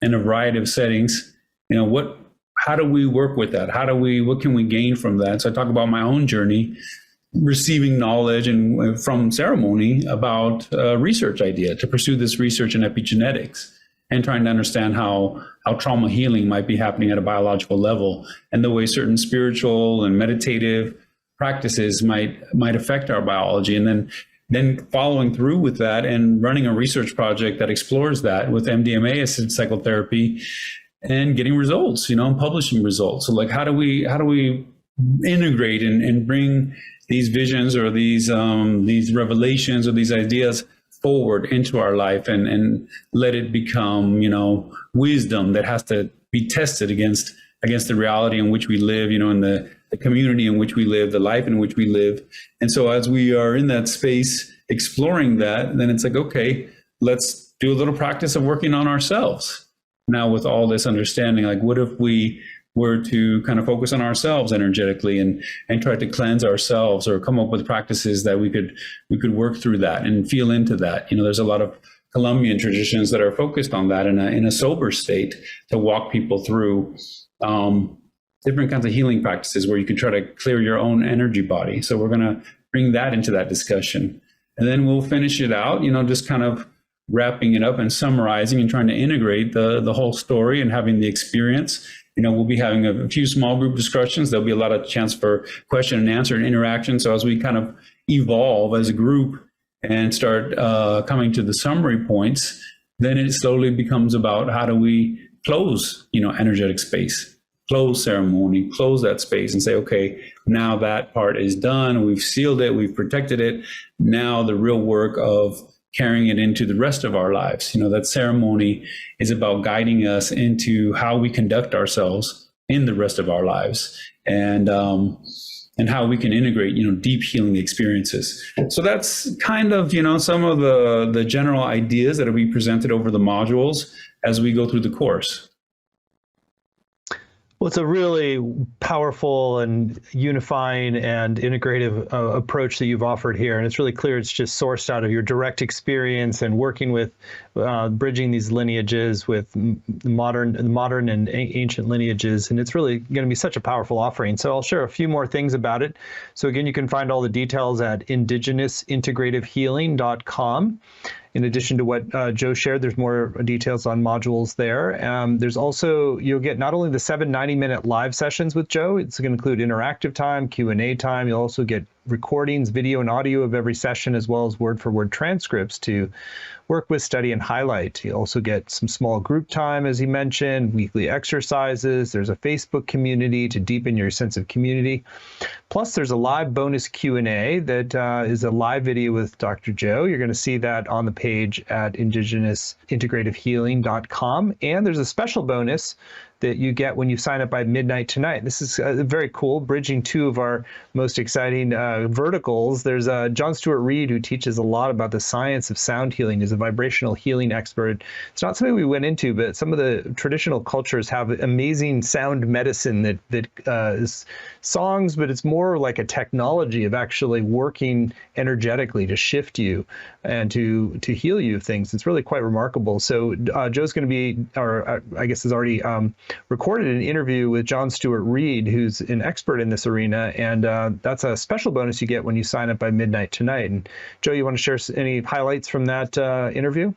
in a variety of settings, how do we work with that? What can we gain from that? So I talk about my own journey, receiving knowledge and from ceremony about a research idea to pursue this research in epigenetics, and trying to understand how trauma healing might be happening at a biological level, and the way certain spiritual and meditative practices might affect our biology. And then following through with that and running a research project that explores that with MDMA-assisted psychotherapy, and getting results, and publishing results. So like, how do we integrate and bring these visions or these revelations or these ideas forward into our life and let it become, wisdom that has to be tested against the reality in which we live, in the community in which we live, the life in which we live. And so as we are in that space exploring that, then it's like, okay, let's do a little practice of working on ourselves. Now with all this understanding, like what if we were to kind of focus on ourselves energetically and try to cleanse ourselves or come up with practices that we could work through that and feel into that. There's a lot of Colombian traditions that are focused on that in a sober state to walk people through different kinds of healing practices where you can try to clear your own energy body. So we're going to bring that into that discussion. And then we'll finish it out, just kind of wrapping it up and summarizing and trying to integrate the whole story and having the experience. We'll be having a few small group discussions. There'll be a lot of chance for question and answer and interaction. So as we kind of evolve as a group and start coming to the summary points, then it slowly becomes about how do we close, energetic space, close ceremony, close that space and say, okay, now that part is done. We've sealed it. We've protected it. Now the real work of carrying it into the rest of our lives. That ceremony is about guiding us into how we conduct ourselves in the rest of our lives and how we can integrate, deep healing experiences. So that's kind of, some of the general ideas that will be presented over the modules as we go through the course. Well, it's a really powerful and unifying and integrative approach that you've offered here. And it's really clear it's just sourced out of your direct experience and working with bridging these lineages with modern and ancient lineages. And it's really going to be such a powerful offering. So I'll share a few more things about it. So again, you can find all the details at indigenousintegrativehealing.com. In addition to what Joe shared, there's more details on modules there. There's also, you'll get not only the 7 90-minute live sessions with Joe, it's going to include interactive time, Q&A time. You'll also get recordings, video and audio of every session, as well as word-for-word transcripts to work with, study, and highlight. You also get some small group time, as he mentioned, weekly exercises. There's a Facebook community to deepen your sense of community. Plus, there's a live bonus Q&A that is a live video with Dr. Joe. You're going to see that on the page at indigenousintegrativehealing.com. And there's a special bonus that you get when you sign up by midnight tonight. This is very cool, bridging two of our most exciting verticals. There's John Stuart Reed, who teaches a lot about the science of sound healing. He's a vibrational healing expert. It's not something we went into, but some of the traditional cultures have amazing sound medicine that is songs, but it's more like a technology of actually working energetically to shift you and to heal you of things. It's really quite remarkable. So Joe's going to be, or I guess has already recorded an interview with John Stuart Reed, who's an expert in this arena, and that's a special bonus you get when you sign up by midnight tonight. And Joe, you want to share any highlights from that interview?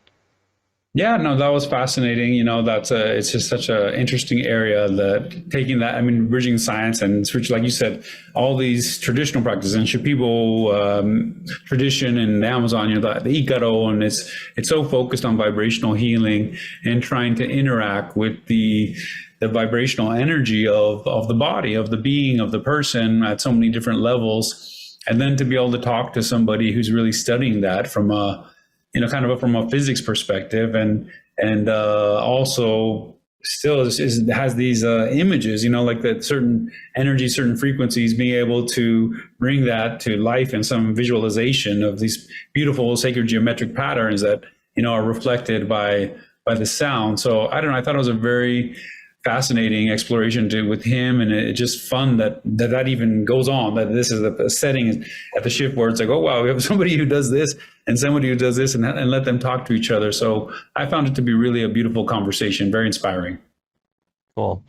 Yeah, no, that was fascinating. It's just such an interesting area that taking that, bridging science and like you said, all these traditional practices and Shipibo tradition in the Amazon, the Ikaro, and it's so focused on vibrational healing and trying to interact with the vibrational energy of the body, of the being, of the person at so many different levels. And then to be able to talk to somebody who's really studying that from from a physics perspective, and also still has these images, like that certain energy, certain frequencies, being able to bring that to life in some visualization of these beautiful sacred geometric patterns that, are reflected by the sound. So I don't know, I thought it was a very fascinating exploration with him, and it's just fun that even goes on, that this is a setting at the shift where it's like, oh wow, we have somebody who does this and somebody who does this, and let them talk to each other. So I found it to be really a beautiful conversation, very inspiring. Cool.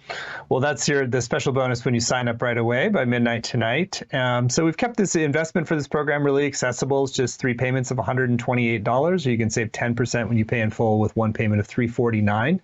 Well, that's the special bonus when you sign up right away by midnight tonight. So we've kept this investment for this program really accessible. It's just 3 payments of $128, or you can save 10% when you pay in full with one payment of $349.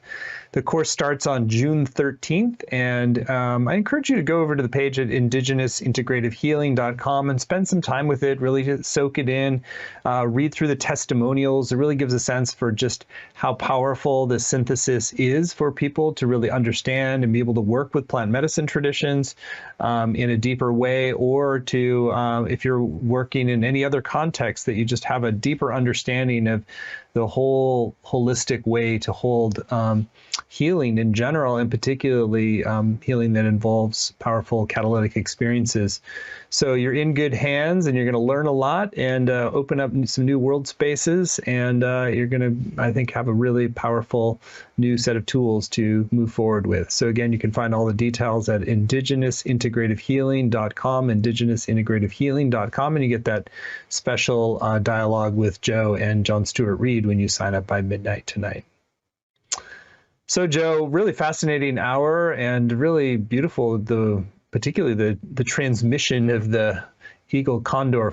The course starts on June 13th, and I encourage you to go over to the page at indigenousintegrativehealing.com and spend some time with it, really to soak it in, read through the testimonials. It really gives a sense for just how powerful the synthesis is for people to really understand understand and be able to work with plant medicine traditions in a deeper way, or to, if you're working in any other context, that you just have a deeper understanding of the whole holistic way to hold healing in general, and particularly healing that involves powerful catalytic experiences. So you're in good hands, and you're going to learn a lot and open up some new world spaces, and you're going to, I think, have a really powerful new set of tools to move forward with. So again, you can find all the details at indigenousintegrativehealing.com, indigenousintegrativehealing.com, and you get that special dialogue with Joe and John Stewart Reed when you sign up by midnight tonight. So Joe, really fascinating hour, and really beautiful, particularly the transmission of the eagle condor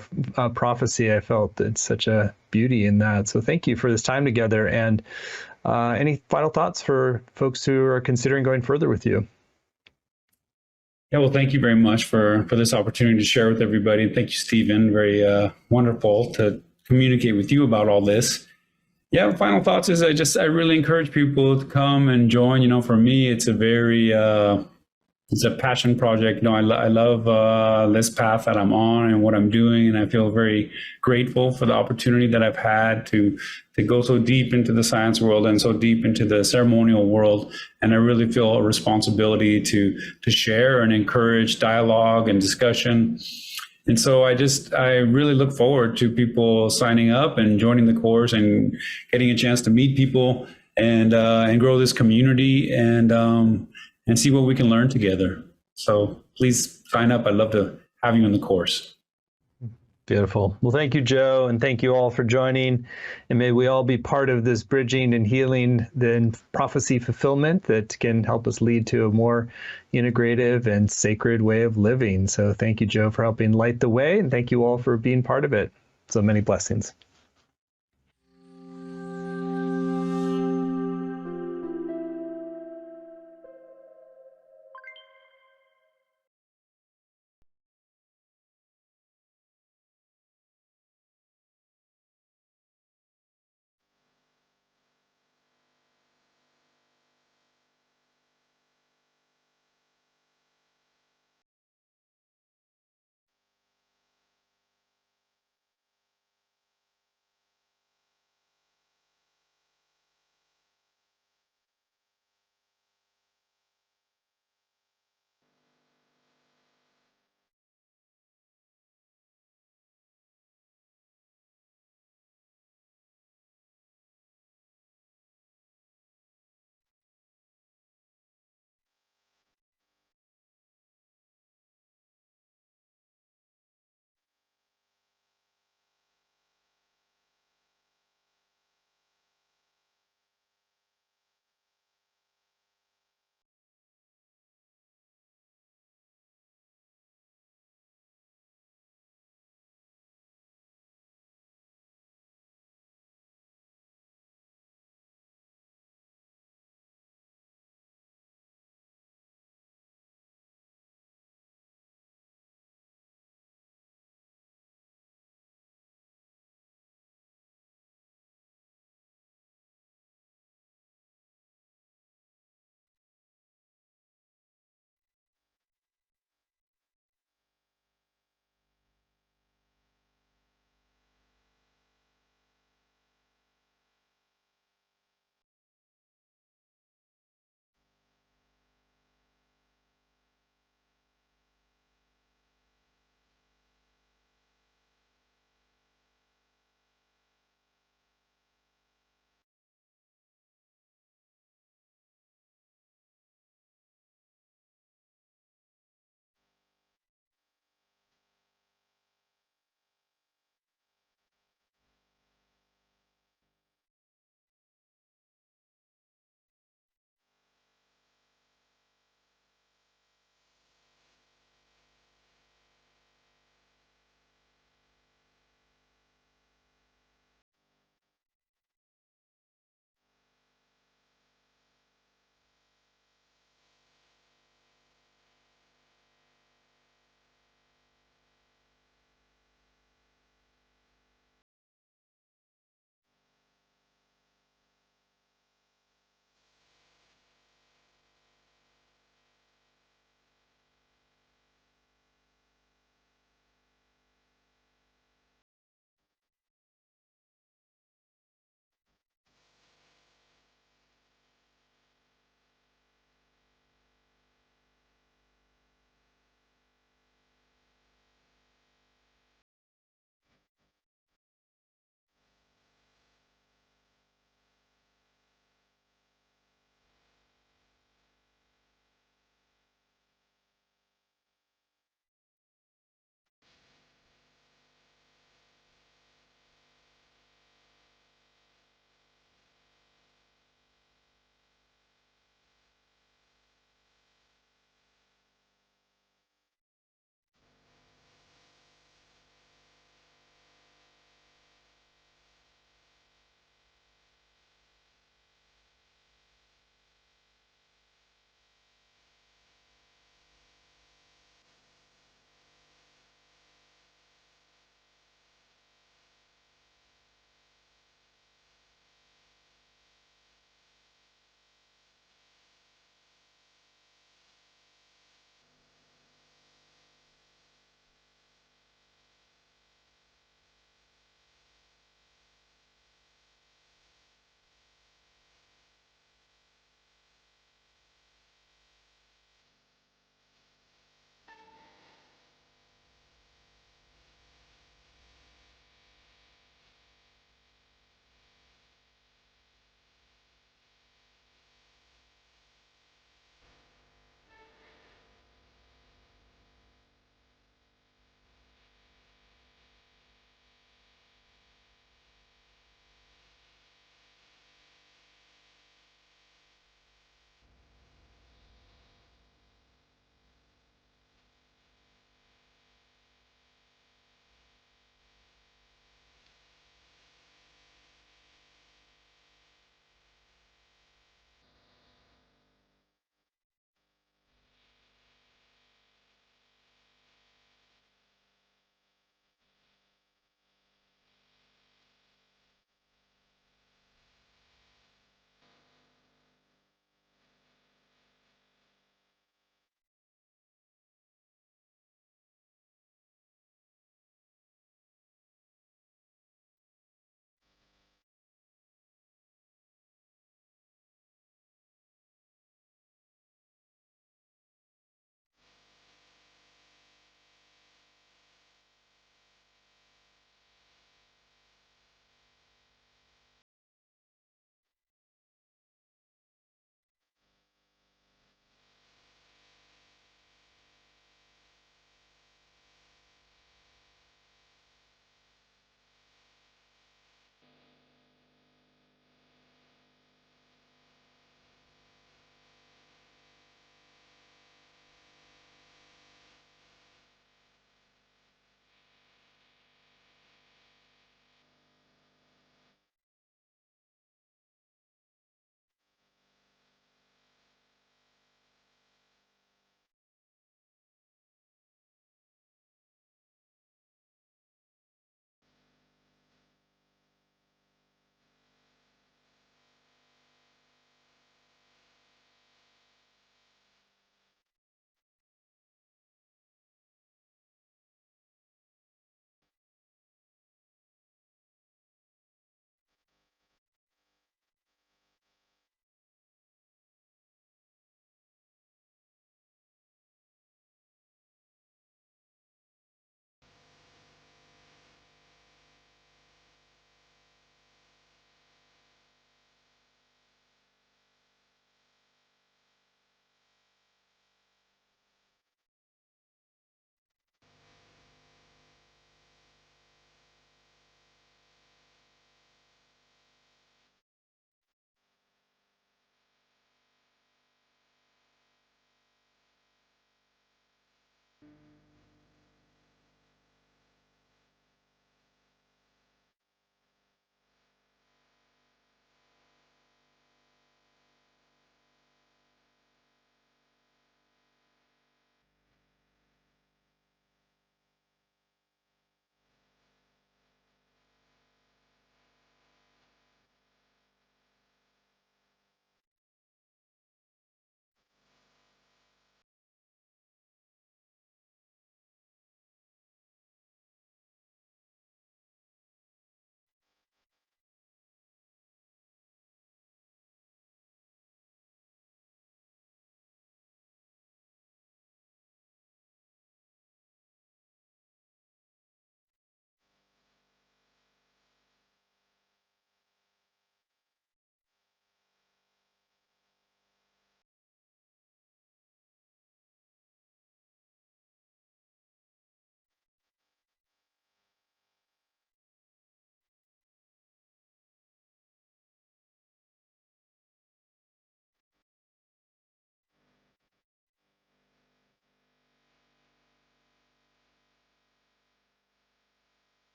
prophecy. I felt it's such a beauty in that. So thank you for this time together. And any final thoughts for folks who are considering going further with you? Yeah, well, thank you very much for this opportunity to share with everybody. And thank you, Stephen. Very wonderful to communicate with you about all this. Yeah, final thoughts is I really encourage people to come and join. You know, for me, it's a very it's a passion project. You know, I love this path that I'm on and what I'm doing, and I feel very grateful for the opportunity that I've had to go so deep into the science world and so deep into the ceremonial world. And I really feel a responsibility to share and encourage dialogue and discussion. And so I really look forward to people signing up and joining the course and getting a chance to meet people and grow this community and see what we can learn together. So please sign up. I'd love to have you in the course. Beautiful. Well, thank you, Joe, and thank you all for joining. And may we all be part of this bridging and healing, the prophecy fulfillment that can help us lead to a more integrative and sacred way of living. So thank you, Joe, for helping light the way, and thank you all for being part of it. So many blessings.